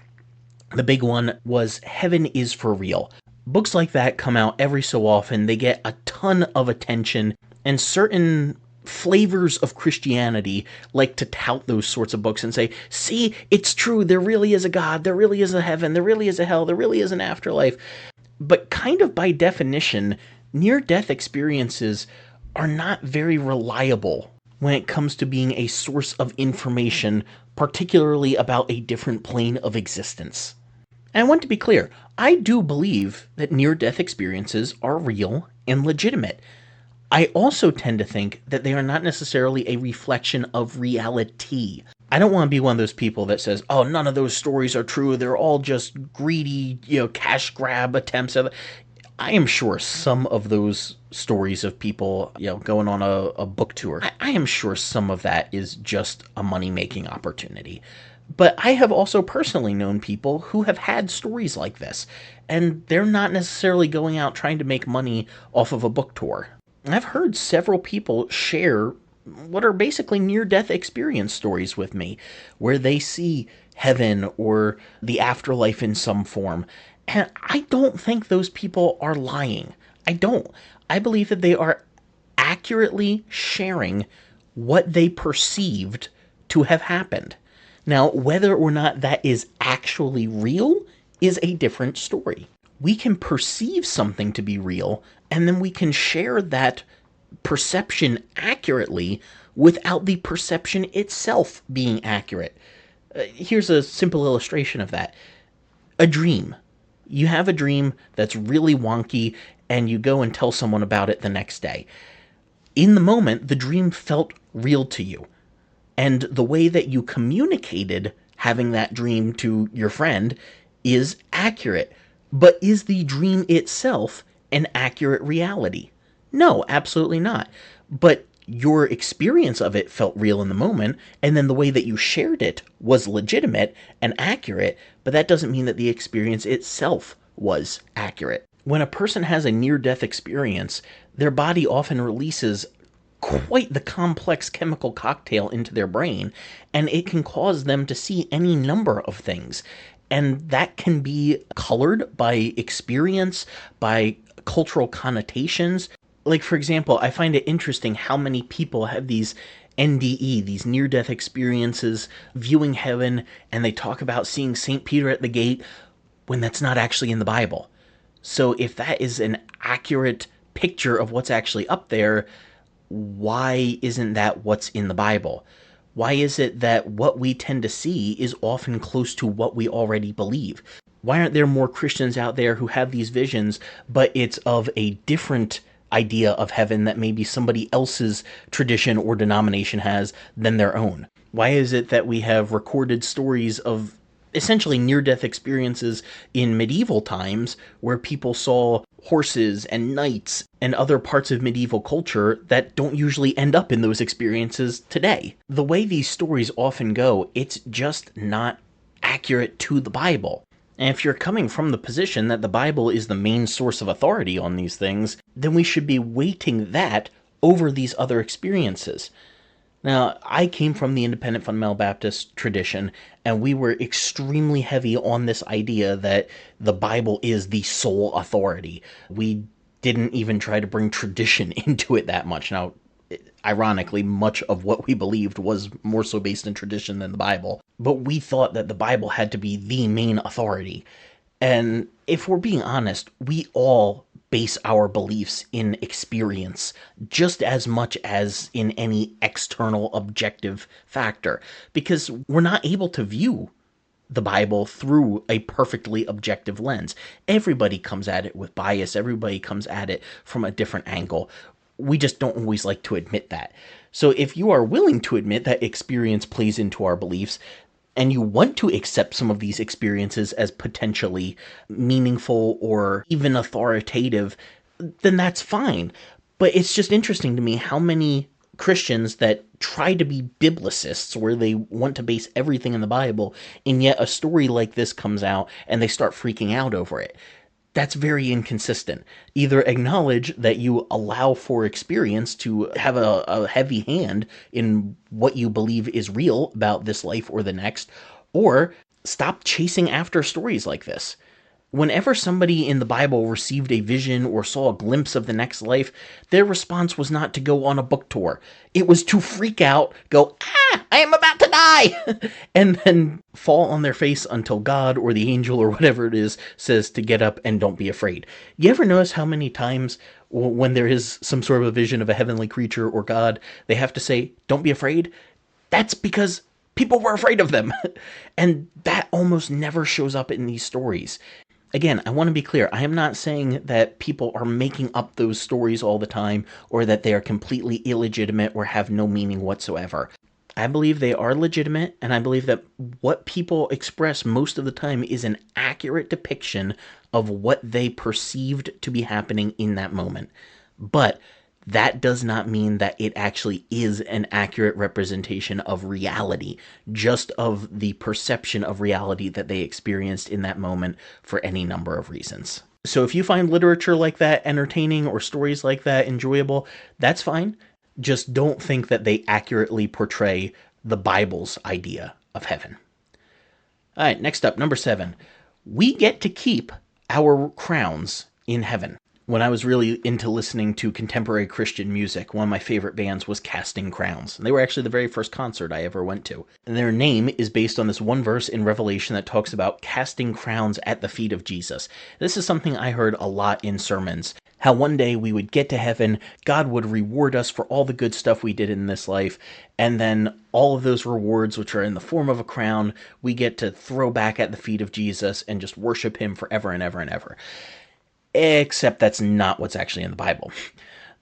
The big one was Heaven is for Real. Books like that come out every so often. They get a ton of attention, and certain flavors of Christianity like to tout those sorts of books and say, see, it's true, there really is a God, there really is a heaven, there really is a hell, there really is an afterlife. But kind of by definition, near-death experiences are not very reliable when it comes to being a source of information, particularly about a different plane of existence. And I want to be clear, I do believe that near-death experiences are real and legitimate. I also tend to think that they are not necessarily a reflection of reality. I don't want to be one of those people that says, oh, none of those stories are true, they're all just greedy, cash grab attempts. I am sure some of those stories of people, going on a book tour, I am sure some of that is just a money-making opportunity. But I have also personally known people who have had stories like this, and they're not necessarily going out trying to make money off of a book tour. I've heard several people share what are basically near-death experience stories with me, where they see heaven or the afterlife in some form. And I don't think those people are lying. I don't. I believe that they are accurately sharing what they perceived to have happened. Now, whether or not that is actually real is a different story. We can perceive something to be real, and then we can share that perception accurately without the perception itself being accurate. Here's a simple illustration of that. A dream. You have a dream that's really wonky, and you go and tell someone about it the next day. In the moment, the dream felt real to you. And the way that you communicated having that dream to your friend is accurate. But is the dream itself an accurate reality? No, absolutely not. But your experience of it felt real in the moment, and then the way that you shared it was legitimate and accurate, but that doesn't mean that the experience itself was accurate. When a person has a near-death experience, their body often releases quite the complex chemical cocktail into their brain, and it can cause them to see any number of things. And that can be colored by experience, by cultural connotations. Like, for example, I find it interesting how many people have these NDE, these near-death experiences, viewing heaven, and they talk about seeing St. Peter at the gate when that's not actually in the Bible. So if that is an accurate picture of what's actually up there, why isn't that what's in the Bible? Why is it that what we tend to see is often close to what we already believe? Why aren't there more Christians out there who have these visions, but it's of a different idea of heaven that maybe somebody else's tradition or denomination has than their own? Why is it that we have recorded stories of essentially near-death experiences in medieval times where people saw horses and knights and other parts of medieval culture that don't usually end up in those experiences today? The way these stories often go, it's just not accurate to the Bible. And if you're coming from the position that the Bible is the main source of authority on these things, then we should be weighting that over these other experiences. Now, I came from the independent fundamental Baptist tradition, and we were extremely heavy on this idea that the Bible is the sole authority. We didn't even try to bring tradition into it that much. Now, ironically, much of what we believed was more so based in tradition than the Bible. But we thought that the Bible had to be the main authority. And if we're being honest, we all base our beliefs in experience just as much as in any external objective factor, because we're not able to view the Bible through a perfectly objective lens. Everybody comes at it with bias. Everybody comes at it from a different angle. We just don't always like to admit that. So if you are willing to admit that experience plays into our beliefs, and you want to accept some of these experiences as potentially meaningful or even authoritative, then that's fine. But it's just interesting to me how many Christians that try to be biblicists, where they want to base everything in the Bible, and yet a story like this comes out and they start freaking out over it. That's very inconsistent. Either acknowledge that you allow for experience to have a heavy hand in what you believe is real about this life or the next, or stop chasing after stories like this. Whenever somebody in the Bible received a vision or saw a glimpse of the next life, their response was not to go on a book tour. It was to freak out, go, I am about to die, and then fall on their face until God or the angel or whatever it is says to get up and don't be afraid. You ever notice how many times when there is some sort of a vision of a heavenly creature or God, they have to say, don't be afraid? That's because people were afraid of them. And that almost never shows up in these stories. Again, I want to be clear. I am not saying that people are making up those stories all the time, or that they are completely illegitimate or have no meaning whatsoever. I believe they are legitimate, and I believe that what people express most of the time is an accurate depiction of what they perceived to be happening in that moment. But that does not mean that it actually is an accurate representation of reality, just of the perception of reality that they experienced in that moment for any number of reasons. So if you find literature like that entertaining or stories like that enjoyable, that's fine. just don't think that they accurately portray the Bible's idea of heaven. All right, next up, number 7. We get to keep our crowns in heaven. When I was really into listening to contemporary Christian music, one of my favorite bands was Casting Crowns. And they were actually the very first concert I ever went to. And their name is based on this one verse in Revelation that talks about casting crowns at the feet of Jesus. This is something I heard a lot in sermons. How one day we would get to heaven, God would reward us for all the good stuff we did in this life, and then all of those rewards, which are in the form of a crown, we get to throw back at the feet of Jesus and just worship him forever and ever and ever. Except that's not what's actually in the Bible.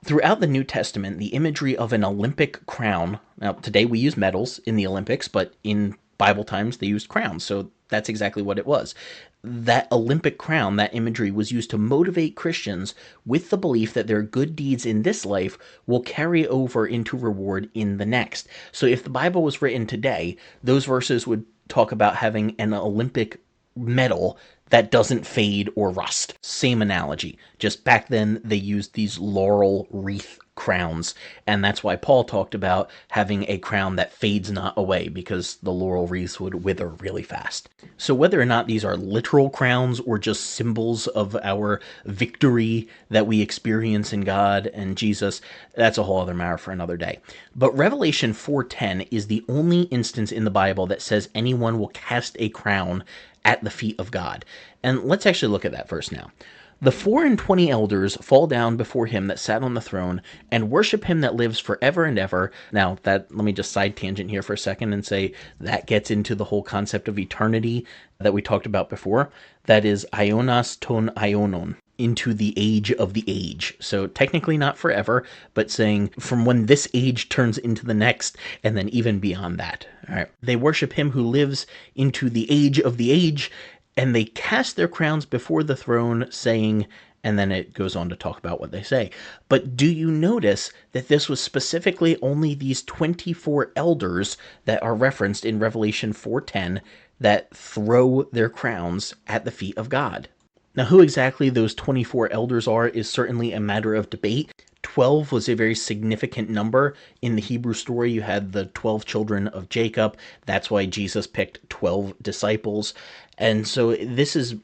Throughout the New Testament, the imagery of an Olympic crown, now today we use medals in the Olympics, but in Bible times they used crowns, so that's exactly what it was. That Olympic crown, that imagery, was used to motivate Christians with the belief that their good deeds in this life will carry over into reward in the next. So if the Bible was written today, those verses would talk about having an Olympic medal that doesn't fade or rust. Same analogy. Just back then, they used these laurel wreath crowns, and that's why Paul talked about having a crown that fades not away, because the laurel wreaths would wither really fast. So whether or not these are literal crowns or just symbols of our victory that we experience in God and Jesus, that's a whole other matter for another day. But Revelation 4:10 is the only instance in the Bible that says anyone will cast a crown at the feet of God. And let's actually look at that verse now. The 24 elders fall down before him that sat on the throne and worship him that lives forever and ever. Now, let me just side tangent here for a second and say that gets into the whole concept of eternity that we talked about before. That is ionos ton ionon, into the age of the age. So technically not forever, but saying from when this age turns into the next, and then even beyond that. All right. They worship him who lives into the age of the age, and they cast their crowns before the throne, saying, and then it goes on to talk about what they say. But do you notice that this was specifically only these 24 elders that are referenced in Revelation 4:10 that throw their crowns at the feet of God? Now, who exactly those 24 elders are is certainly a matter of debate. 12 was a very significant number. In the Hebrew story, you had the 12 children of Jacob. That's why Jesus picked 12 disciples. And so this is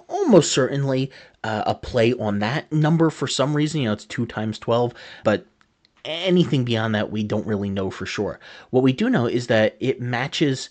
almost certainly a play on that number for some reason. It's 2 times 12, but anything beyond that, we don't really know for sure. What we do know is that it matches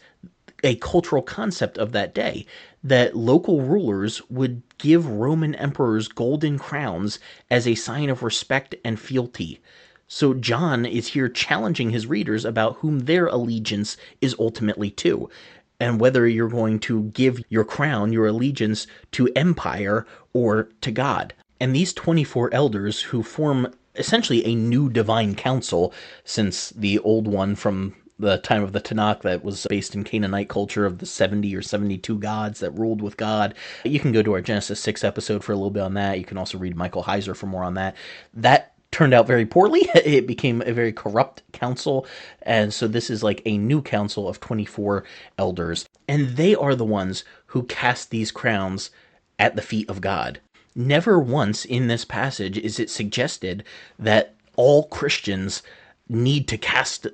a cultural concept of that day, that local rulers would give Roman emperors golden crowns as a sign of respect and fealty. So John is here challenging his readers about whom their allegiance is ultimately to, and whether you're going to give your crown, your allegiance, to empire or to God. And these 24 elders, who form essentially a new divine council, since the old one from the time of the Tanakh that was based in Canaanite culture of the 70 or 72 gods that ruled with God. You can go to our Genesis 6 episode for a little bit on that. You can also read Michael Heiser for more on that. That turned out very poorly. It became a very corrupt council, and so this is like a new council of 24 elders, and they are the ones who cast these crowns at the feet of God. Never once in this passage is it suggested that all Christians need to cast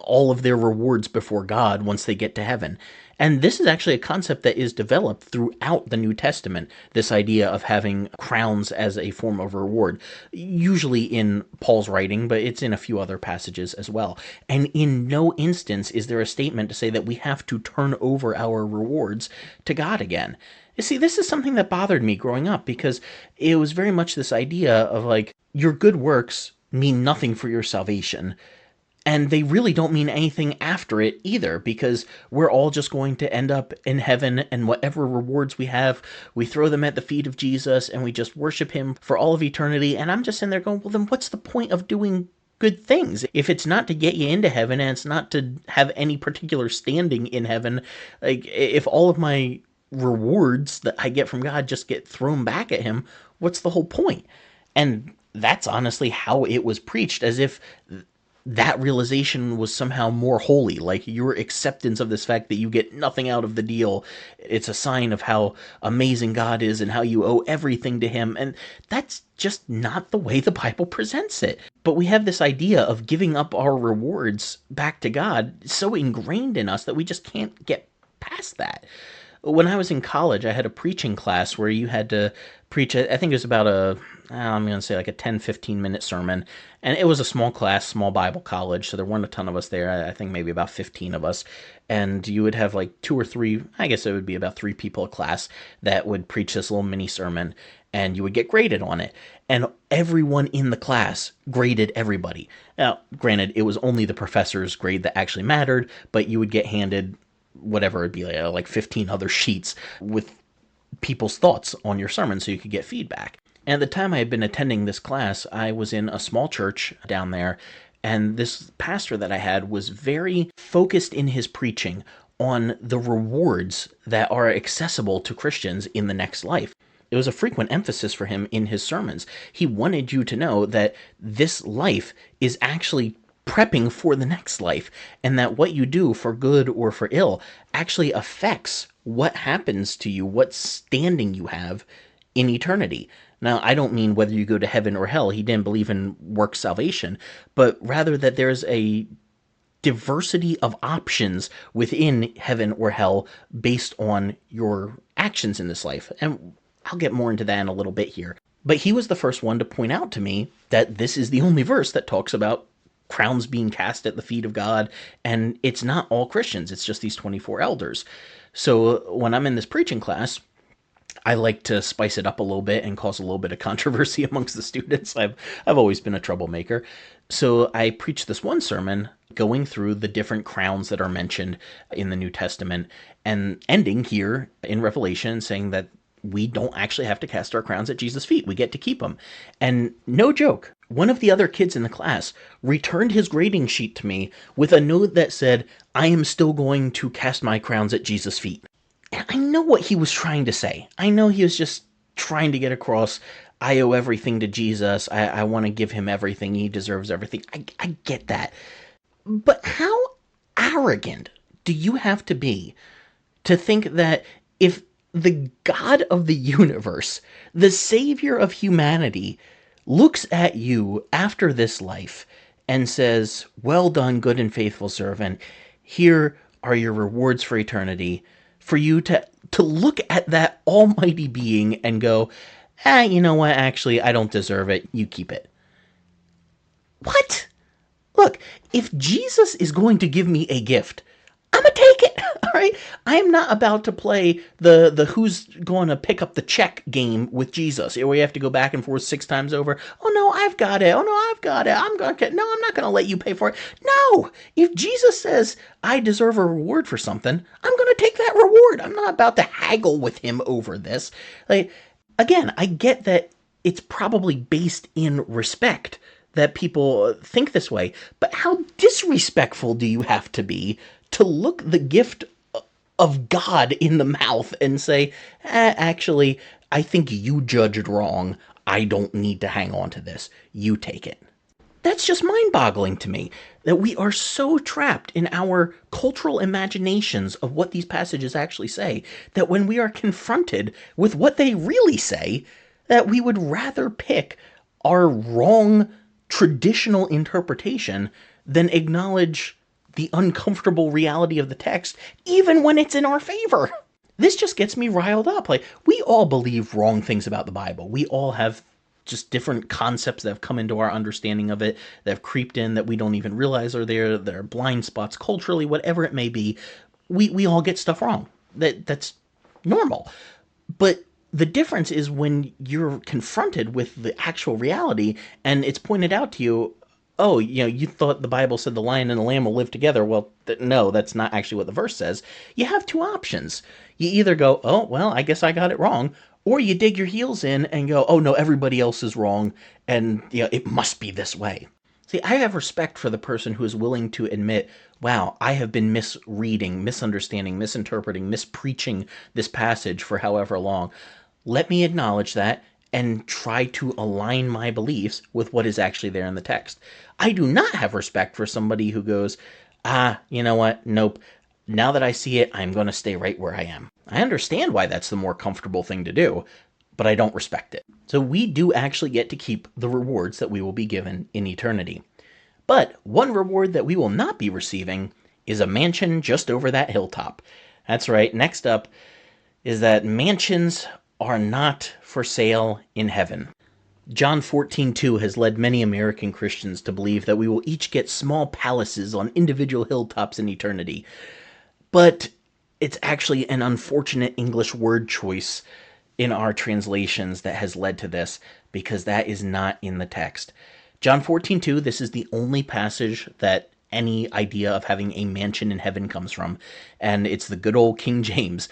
all of their rewards before God once they get to heaven. And this is actually a concept that is developed throughout the New Testament, this idea of having crowns as a form of reward, usually in Paul's writing, but it's in a few other passages as well. And in no instance is there a statement to say that we have to turn over our rewards to God again. You see, this is something that bothered me growing up, because it was very much this idea of like, your good works mean nothing for your salvation, and they really don't mean anything after it either, because we're all just going to end up in heaven, and whatever rewards we have, we throw them at the feet of Jesus, and we just worship him for all of eternity. And I'm just in there going, well, then what's the point of doing good things if it's not to get you into heaven, and it's not to have any particular standing in heaven? Like, if all of my rewards that I get from God just get thrown back at him, what's the whole point? And that's honestly how it was preached, as if that realization was somehow more holy. Like your acceptance of this fact that you get nothing out of the deal, it's a sign of how amazing God is and how you owe everything to him. And that's just not the way the Bible presents it. But we have this idea of giving up our rewards back to God so ingrained in us that we just can't get past that. When I was in college, I had a preaching class where you had to preach, I think it was about I'm going to say like a 10, 15-minute sermon. And it was a small class, small Bible college, so there weren't a ton of us there. I think maybe about 15 of us. And you would have like two or three, I guess it would be about three people a class that would preach this little mini sermon, and you would get graded on it. And everyone in the class graded everybody. Now, granted, it was only the professor's grade that actually mattered, but you would get handed whatever it'd be like 15 other sheets with people's thoughts on your sermon so you could get feedback. And at the time I had been attending this class, I was in a small church down there, and this pastor that I had was very focused in his preaching on the rewards that are accessible to Christians in the next life. It was a frequent emphasis for him in his sermons. He wanted you to know that this life is actually prepping for the next life, and that what you do for good or for ill actually affects what happens to you, what standing you have in eternity. Now, I don't mean whether you go to heaven or hell. He didn't believe in work salvation, but rather that there's a diversity of options within heaven or hell based on your actions in this life. And I'll get more into that in a little bit here. But he was the first one to point out to me that this is the only verse that talks about crowns being cast at the feet of God, and it's not all Christians, it's just these 24 elders. So when I'm in this preaching class, I like to spice it up a little bit and cause a little bit of controversy amongst the students. I've always been a troublemaker. So I preached this one sermon going through the different crowns that are mentioned in the New Testament and ending here in Revelation saying that we don't actually have to cast our crowns at Jesus' feet. We get to keep them. And no joke, one of the other kids in the class returned his grading sheet to me with a note that said, "I am still going to cast my crowns at Jesus' feet." And I know what he was trying to say. I know he was just trying to get across, I owe everything to Jesus. I want to give him everything. He deserves everything. I get that. But how arrogant do you have to be to think that if the God of the universe, the savior of humanity, looks at you after this life and says, "Well done, good and faithful servant. Here are your rewards for eternity," for you to look at that almighty being and go, you know what, actually, I don't deserve it. You keep it. What? Look, if Jesus is going to give me a gift, I'm going to take it, all right? I am not about to play the who's going to pick up the check game with Jesus, where you have to go back and forth 6 times over. Oh, no, I've got it. Oh, no, I've got it. I'm not going to let you pay for it. No, if Jesus says I deserve a reward for something, I'm going to take that reward. I'm not about to haggle with him over this. Like, again, I get that it's probably based in respect that people think this way, but how disrespectful do you have to be to look the gift of God in the mouth and say, actually, I think you judged wrong. I don't need to hang on to this. You take it. That's just mind-boggling to me, that we are so trapped in our cultural imaginations of what these passages actually say, that when we are confronted with what they really say, that we would rather pick our wrong traditional interpretation than acknowledge the uncomfortable reality of the text, even when it's in our favor. This just gets me riled up. Like, we all believe wrong things about the Bible. We all have just different concepts that have come into our understanding of it, that have creeped in that we don't even realize are there, that are blind spots culturally, whatever it may be. We all get stuff wrong. That's normal. But the difference is when you're confronted with the actual reality and it's pointed out to you, oh, you thought the Bible said the lion and the lamb will live together. Well, no, that's not actually what the verse says. You have 2 options. You either go, oh, well, I guess I got it wrong, or you dig your heels in and go, oh, no, everybody else is wrong, and it must be this way. See, I have respect for the person who is willing to admit, wow, I have been misreading, misunderstanding, misinterpreting, mispreaching this passage for however long. Let me acknowledge that, and try to align my beliefs with what is actually there in the text. I do not have respect for somebody who goes, you know what? Nope. Now that I see it, I'm going to stay right where I am. I understand why that's the more comfortable thing to do, but I don't respect it. So we do actually get to keep the rewards that we will be given in eternity. But one reward that we will not be receiving is a mansion just over that hilltop. That's right. Next up is that mansions are not for sale in heaven. John 14:2 has led many American Christians to believe that we will each get small palaces on individual hilltops in eternity. But it's actually an unfortunate English word choice in our translations that has led to this, because that is not in the text. John 14:2, this is the only passage that any idea of having a mansion in heaven comes from, and it's the good old King James.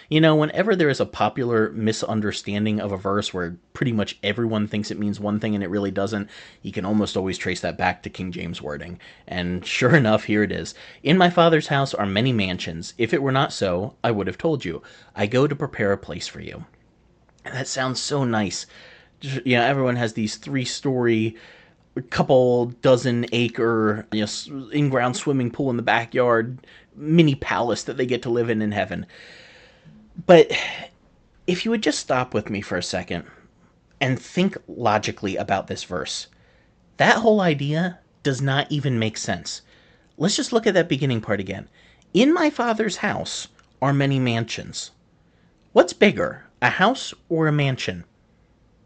Whenever there is a popular misunderstanding of a verse where pretty much everyone thinks it means one thing and it really doesn't, you can almost always trace that back to King James wording. And sure enough, here it is. In my Father's house are many mansions. If it were not so, I would have told you. I go to prepare a place for you. And that sounds so nice. Everyone has these 3-story, couple dozen acre, in-ground swimming pool in the backyard, mini palace that they get to live in heaven. But if you would just stop with me for a second and think logically about this verse, that whole idea does not even make sense. Let's just look at that beginning part again. In my Father's house are many mansions. What's bigger, a house or a mansion?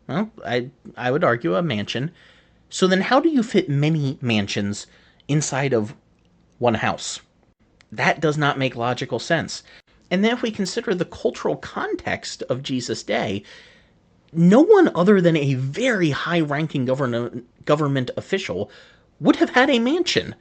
Well, I would argue a mansion. So then how do you fit many mansions inside of one house? That does not make logical sense. And then if we consider the cultural context of Jesus' day, no one other than a very high-ranking government official would have had a mansion.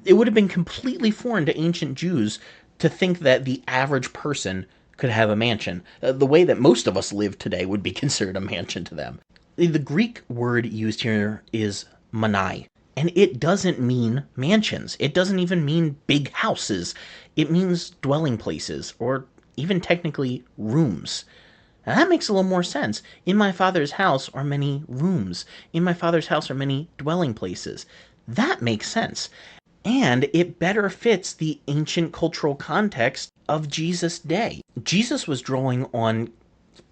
It would have been completely foreign to ancient Jews to think that the average person could have a mansion. The way that most of us live today would be considered a mansion to them. The Greek word used here is manai, and it doesn't mean mansions. It doesn't even mean big houses. It means dwelling places, or even technically rooms. Now that makes a little more sense. In my Father's house are many rooms. In my Father's house are many dwelling places. That makes sense. And it better fits the ancient cultural context of Jesus' day. Jesus was drawing on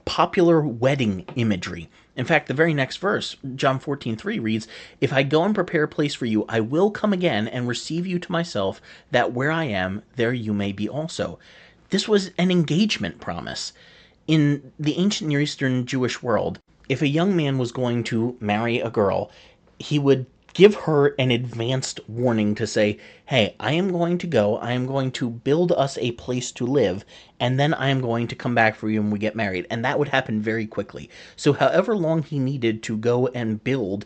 popular wedding imagery. In fact, the very next verse, John 14:3 reads, "If I go and prepare a place for you, I will come again and receive you to myself, that where I am, there you may be also." This was an engagement promise. In the ancient Near Eastern Jewish world, if a young man was going to marry a girl, he would give her an advanced warning to say, hey, I am going to build us a place to live, and then I am going to come back for you when we get married. And that would happen very quickly. So however long he needed to go and build,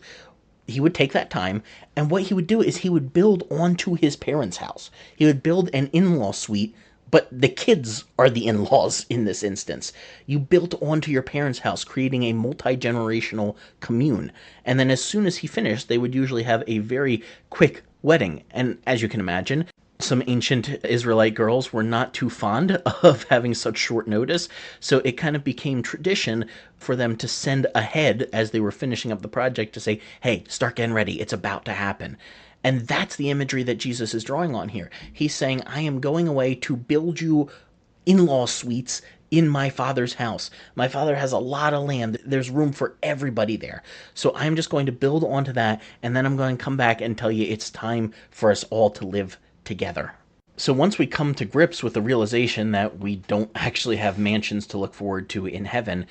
he would take that time, and what he would do is he would build onto his parents' house. He would build an in-law suite, but the kids are the in-laws in this instance. You built onto your parents' house, creating a multi-generational commune. And then as soon as he finished, they would usually have a very quick wedding. And as you can imagine, some ancient Israelite girls were not too fond of having such short notice, so it kind of became tradition for them to send ahead as they were finishing up the project to say, hey, start getting ready, it's about to happen. And that's the imagery that Jesus is drawing on here. He's saying, I am going away to build you in-law suites in my Father's house. My Father has a lot of land. There's room for everybody there. So I'm just going to build onto that, and then I'm going to come back and tell you it's time for us all to live together. So once we come to grips with the realization that we don't actually have mansions to look forward to in heaven,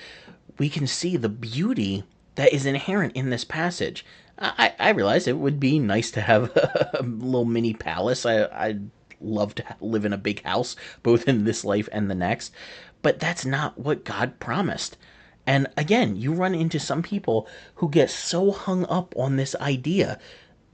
we can see the beauty that is inherent in this passage. I realize it would be nice to have a little mini palace. I'd love to live in a big house, both in this life and the next. But that's not what God promised. And again, you run into some people who get so hung up on this idea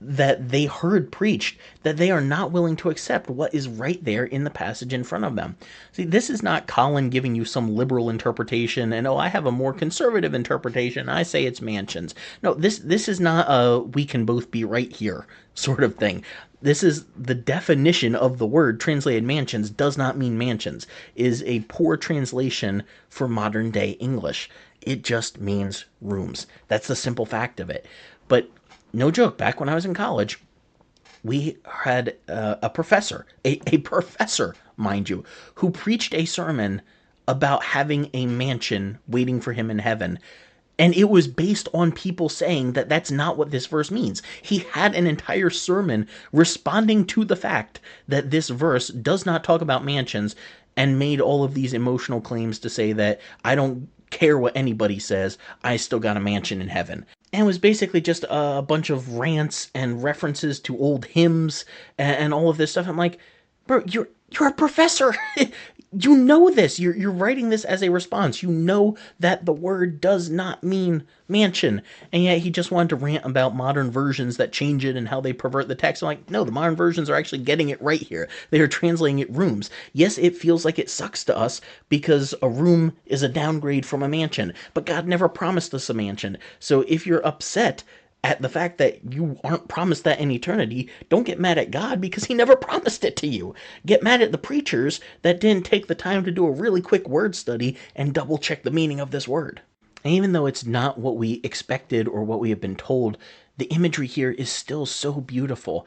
that they heard preached that they are not willing to accept what is right there in the passage in front of them. See, this is not Colin giving you some liberal interpretation and, I have a more conservative interpretation. I say it's mansions. No, this is not a we can both be right here sort of thing. This is the definition of the word translated mansions does not mean mansions, is a poor translation for modern day English. It just means rooms. That's the simple fact of it. But no joke, back when I was in college, we had a professor, a professor, mind you, who preached a sermon about having a mansion waiting for him in heaven. And it was based on people saying that that's not what this verse means. He had an entire sermon responding to the fact that this verse does not talk about mansions, and made all of these emotional claims to say that I don't care what anybody says, I still got a mansion in heaven. And it was basically just a bunch of rants and references to old hymns and all of this stuff. I'm like, bro, you're a professor. You know this. You're writing this as a response. You know that the word does not mean mansion. And yet he just wanted to rant about modern versions that change it and how they pervert the text. I'm like, no, the modern versions are actually getting it right here. They are translating it rooms. Yes, it feels like it sucks to us because a room is a downgrade from a mansion. But God never promised us a mansion. So if you're upset at the fact that you aren't promised that in eternity, don't get mad at God because he never promised it to you. Get mad at the preachers that didn't take the time to do a really quick word study and double check the meaning of this word. And even though it's not what we expected or what we have been told, the imagery here is still so beautiful.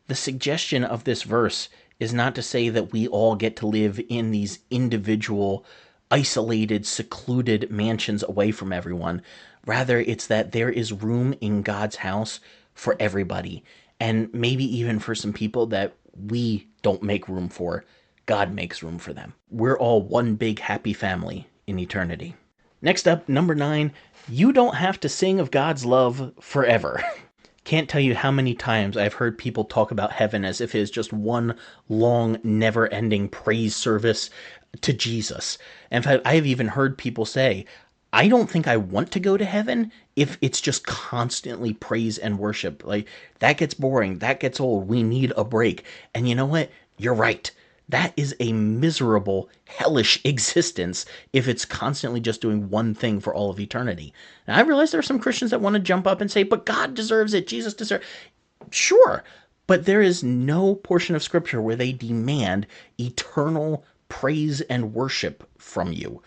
The suggestion of this verse is not to say that we all get to live in these individual, isolated, secluded mansions away from everyone. Rather, it's that there is room in God's house for everybody. And maybe even for some people that we don't make room for, God makes room for them. We're all one big happy family in eternity. Next up, number 9, you don't have to sing of God's love forever. Can't tell you how many times I've heard people talk about heaven as if it is just one long, never-ending praise service to Jesus. In fact, I've even heard people say, I don't think I want to go to heaven if it's just constantly praise and worship. Like, that gets boring. That gets old. We need a break. And you know what? You're right. That is a miserable, hellish existence if it's constantly just doing one thing for all of eternity. Now, I realize there are some Christians that want to jump up and say, but God deserves it. Jesus deserves it. Sure. But there is no portion of Scripture where they demand eternal praise and worship from you.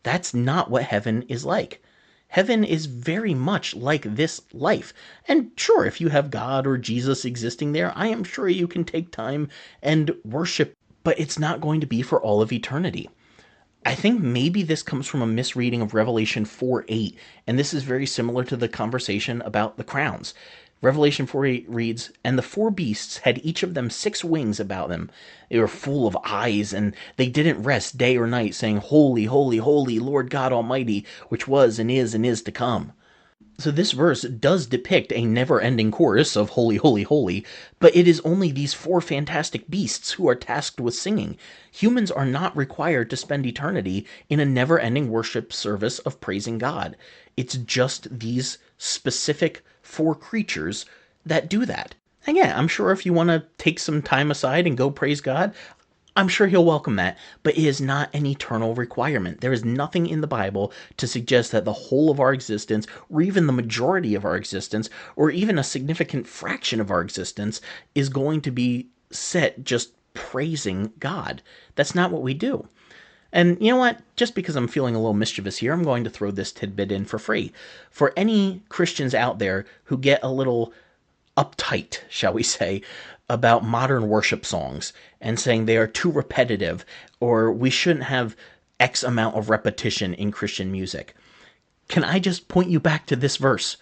That's not what heaven is like. Heaven is very much like this life. And sure, if you have God or Jesus existing there, I am sure you can take time and worship, but it's not going to be for all of eternity. I think maybe this comes from a misreading of Revelation 4:8, and this is very similar to the conversation about the crowns. Revelation 4:8 reads, "And the 4 beasts had each of them 6 wings about them. They were full of eyes, and they didn't rest day or night, saying, Holy, holy, holy, Lord God Almighty, which was and is to come." So this verse does depict a never-ending chorus of holy, holy, holy, but it is only these 4 fantastic beasts who are tasked with singing. Humans are not required to spend eternity in a never-ending worship service of praising God. It's just these specific 4 creatures that do that. And yeah, I'm sure if you want to take some time aside and go praise God, I'm sure he'll welcome that, but it is not an eternal requirement. There is nothing in the Bible to suggest that the whole of our existence, or even the majority of our existence, or even a significant fraction of our existence, is going to be set just praising God. That's not what we do. And you know what? Just because I'm feeling a little mischievous here, I'm going to throw this tidbit in for free. For any Christians out there who get a little uptight, shall we say, about modern worship songs and saying they are too repetitive or we shouldn't have X amount of repetition in Christian music, can I just point you back to this verse,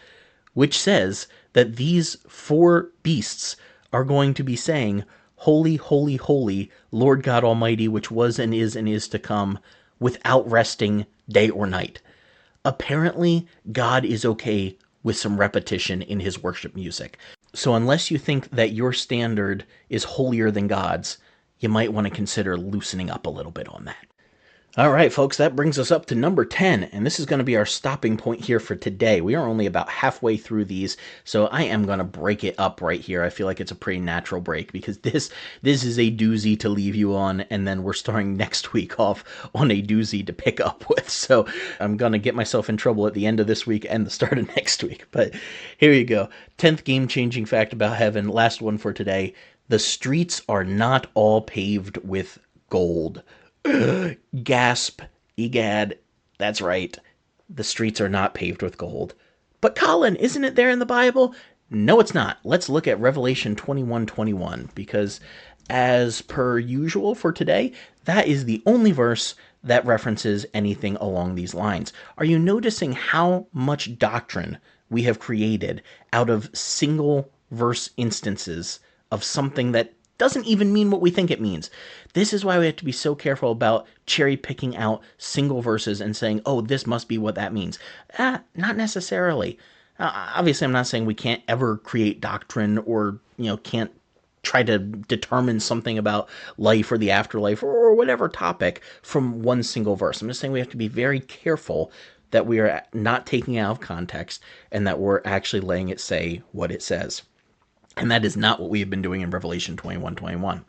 which says that these 4 beasts are going to be saying, Holy, holy, holy, Lord God Almighty, which was and is to come, without resting day or night. Apparently, God is okay with some repetition in his worship music. So unless you think that your standard is holier than God's, you might want to consider loosening up a little bit on that. All right, folks, that brings us up to number 10, and this is going to be our stopping point here for today. We are only about halfway through these, so I am going to break it up right here. I feel like it's a pretty natural break because this is a doozy to leave you on, and then we're starting next week off on a doozy to pick up with. So I'm going to get myself in trouble at the end of this week and the start of next week. But here you go. 10th game-changing fact about heaven, last one for today. The streets are not all paved with gold. Gasp, egad, that's right. the streets are not paved with gold. But Colin, isn't it there in the Bible? No, it's not. Let's look at Revelation 21:21, because as per usual for today, that is the only verse that references anything along these lines. Are you noticing how much doctrine we have created out of single verse instances of something that doesn't even mean what we think it means? This is why we have to be so careful about cherry picking out single verses and saying, oh, this must be what that means. Not necessarily. Obviously, I'm not saying we can't ever create doctrine or, can't try to determine something about life or the afterlife or whatever topic from one single verse. I'm just saying we have to be very careful that we are not taking it out of context and that we're actually letting it say what it says. And that is not what we have been doing in Revelation 21:21.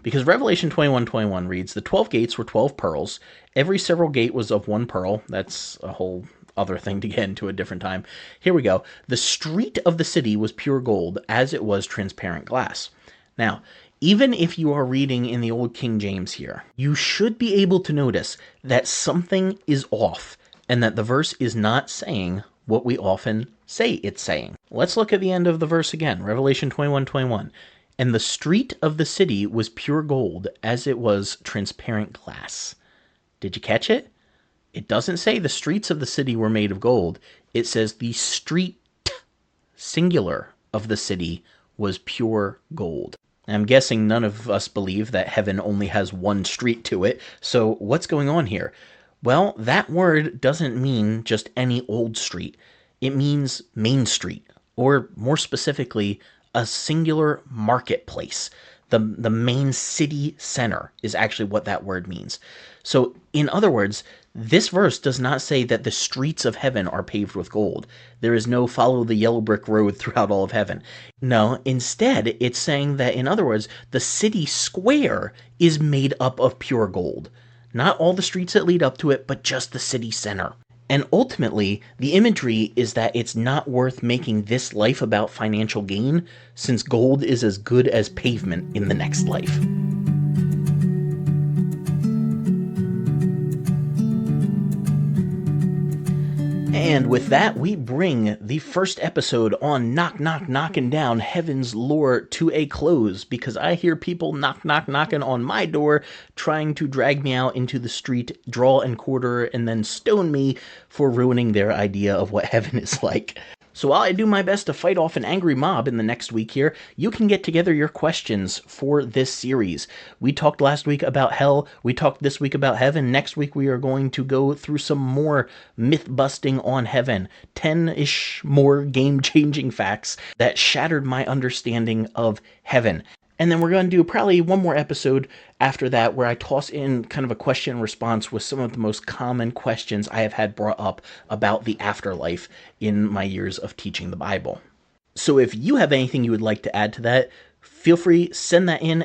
Because Revelation 21:21 reads, the 12 gates were 12 pearls. Every several gate was of one pearl. That's a whole other thing to get into a different time. Here we go. The street of the city was pure gold, as it was transparent glass. Now, even if you are reading in the old King James here, you should be able to notice that something is off and that the verse is not saying what we often say it's saying. Let's look at the end of the verse again. Revelation 21:21. And the street of the city was pure gold, as it was transparent glass. Did you catch it? It doesn't say the streets of the city were made of gold. It says the street, singular, of the city was pure gold. I'm guessing none of us believe that heaven only has one street to it, so what's going on here? Well, that word doesn't mean just any old street. It means Main Street, or more specifically, a singular marketplace. The main city center is actually what that word means. So, in other words, this verse does not say that the streets of heaven are paved with gold. There is no follow the yellow brick road throughout all of heaven. No, instead, it's saying that, in other words, the city square is made up of pure gold. Not all the streets that lead up to it, but just the city center. And ultimately, the imagery is that it's not worth making this life about financial gain, since gold is as good as pavement in the next life. And with that, we bring the first episode on knocking down heaven's lore to a close, because I hear people knocking on my door, trying to drag me out into the street, draw and quarter, and then stone me for ruining their idea of what heaven is like. So while I do my best to fight off an angry mob in the next week here, you can get together your questions for this series. We talked last week about hell. We talked this week about heaven. Next week we are going to go through some more myth-busting on heaven. 10-ish more game-changing facts that shattered my understanding of heaven. And then we're going to do probably one more episode after that where I toss in kind of a question and response with some of the most common questions I have had brought up about the afterlife in my years of teaching the Bible. So if you have anything you would like to add to that, feel free, send that in.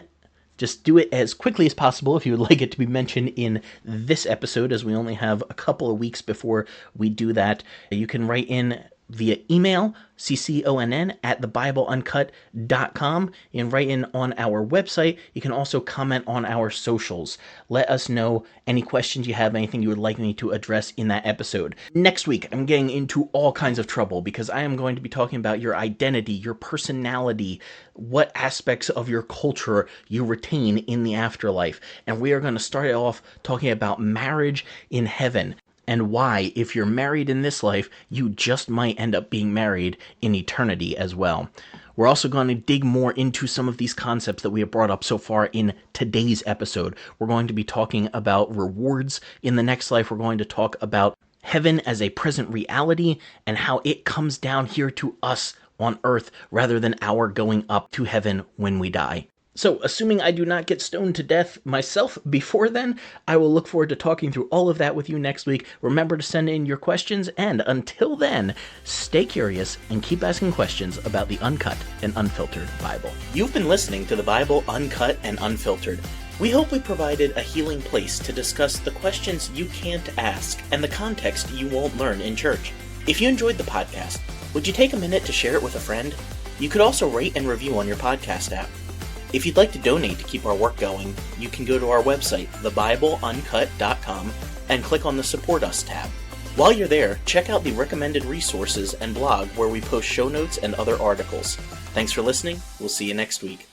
Just do it as quickly as possible if you would like it to be mentioned in this episode, as we only have a couple of weeks before we do that. You can write in via email, cconn@thebibleuncut.com, and write in on our website. You can also comment on our socials. Let us know any questions you have, anything you would like me to address in that episode. Next week, I'm getting into all kinds of trouble because I am going to be talking about your identity, your personality, what aspects of your culture you retain in the afterlife. And we are going to start it off talking about marriage in heaven, and why, if you're married in this life, you just might end up being married in eternity as well. We're also going to dig more into some of these concepts that we have brought up so far in today's episode. We're going to be talking about rewards in the next life. We're going to talk about heaven as a present reality and how it comes down here to us on earth rather than our going up to heaven when we die. So, assuming I do not get stoned to death myself before then, I will look forward to talking through all of that with you next week. Remember to send in your questions, and until then, stay curious and keep asking questions about the Uncut and Unfiltered Bible. You've been listening to the Bible Uncut and Unfiltered. We hope we provided a healing place to discuss the questions you can't ask and the context you won't learn in church. If you enjoyed the podcast, would you take a minute to share it with a friend? You could also rate and review on your podcast app. If you'd like to donate to keep our work going, you can go to our website, thebibleuncut.com, and click on the Support Us tab. While you're there, check out the recommended resources and blog where we post show notes and other articles. Thanks for listening. We'll see you next week.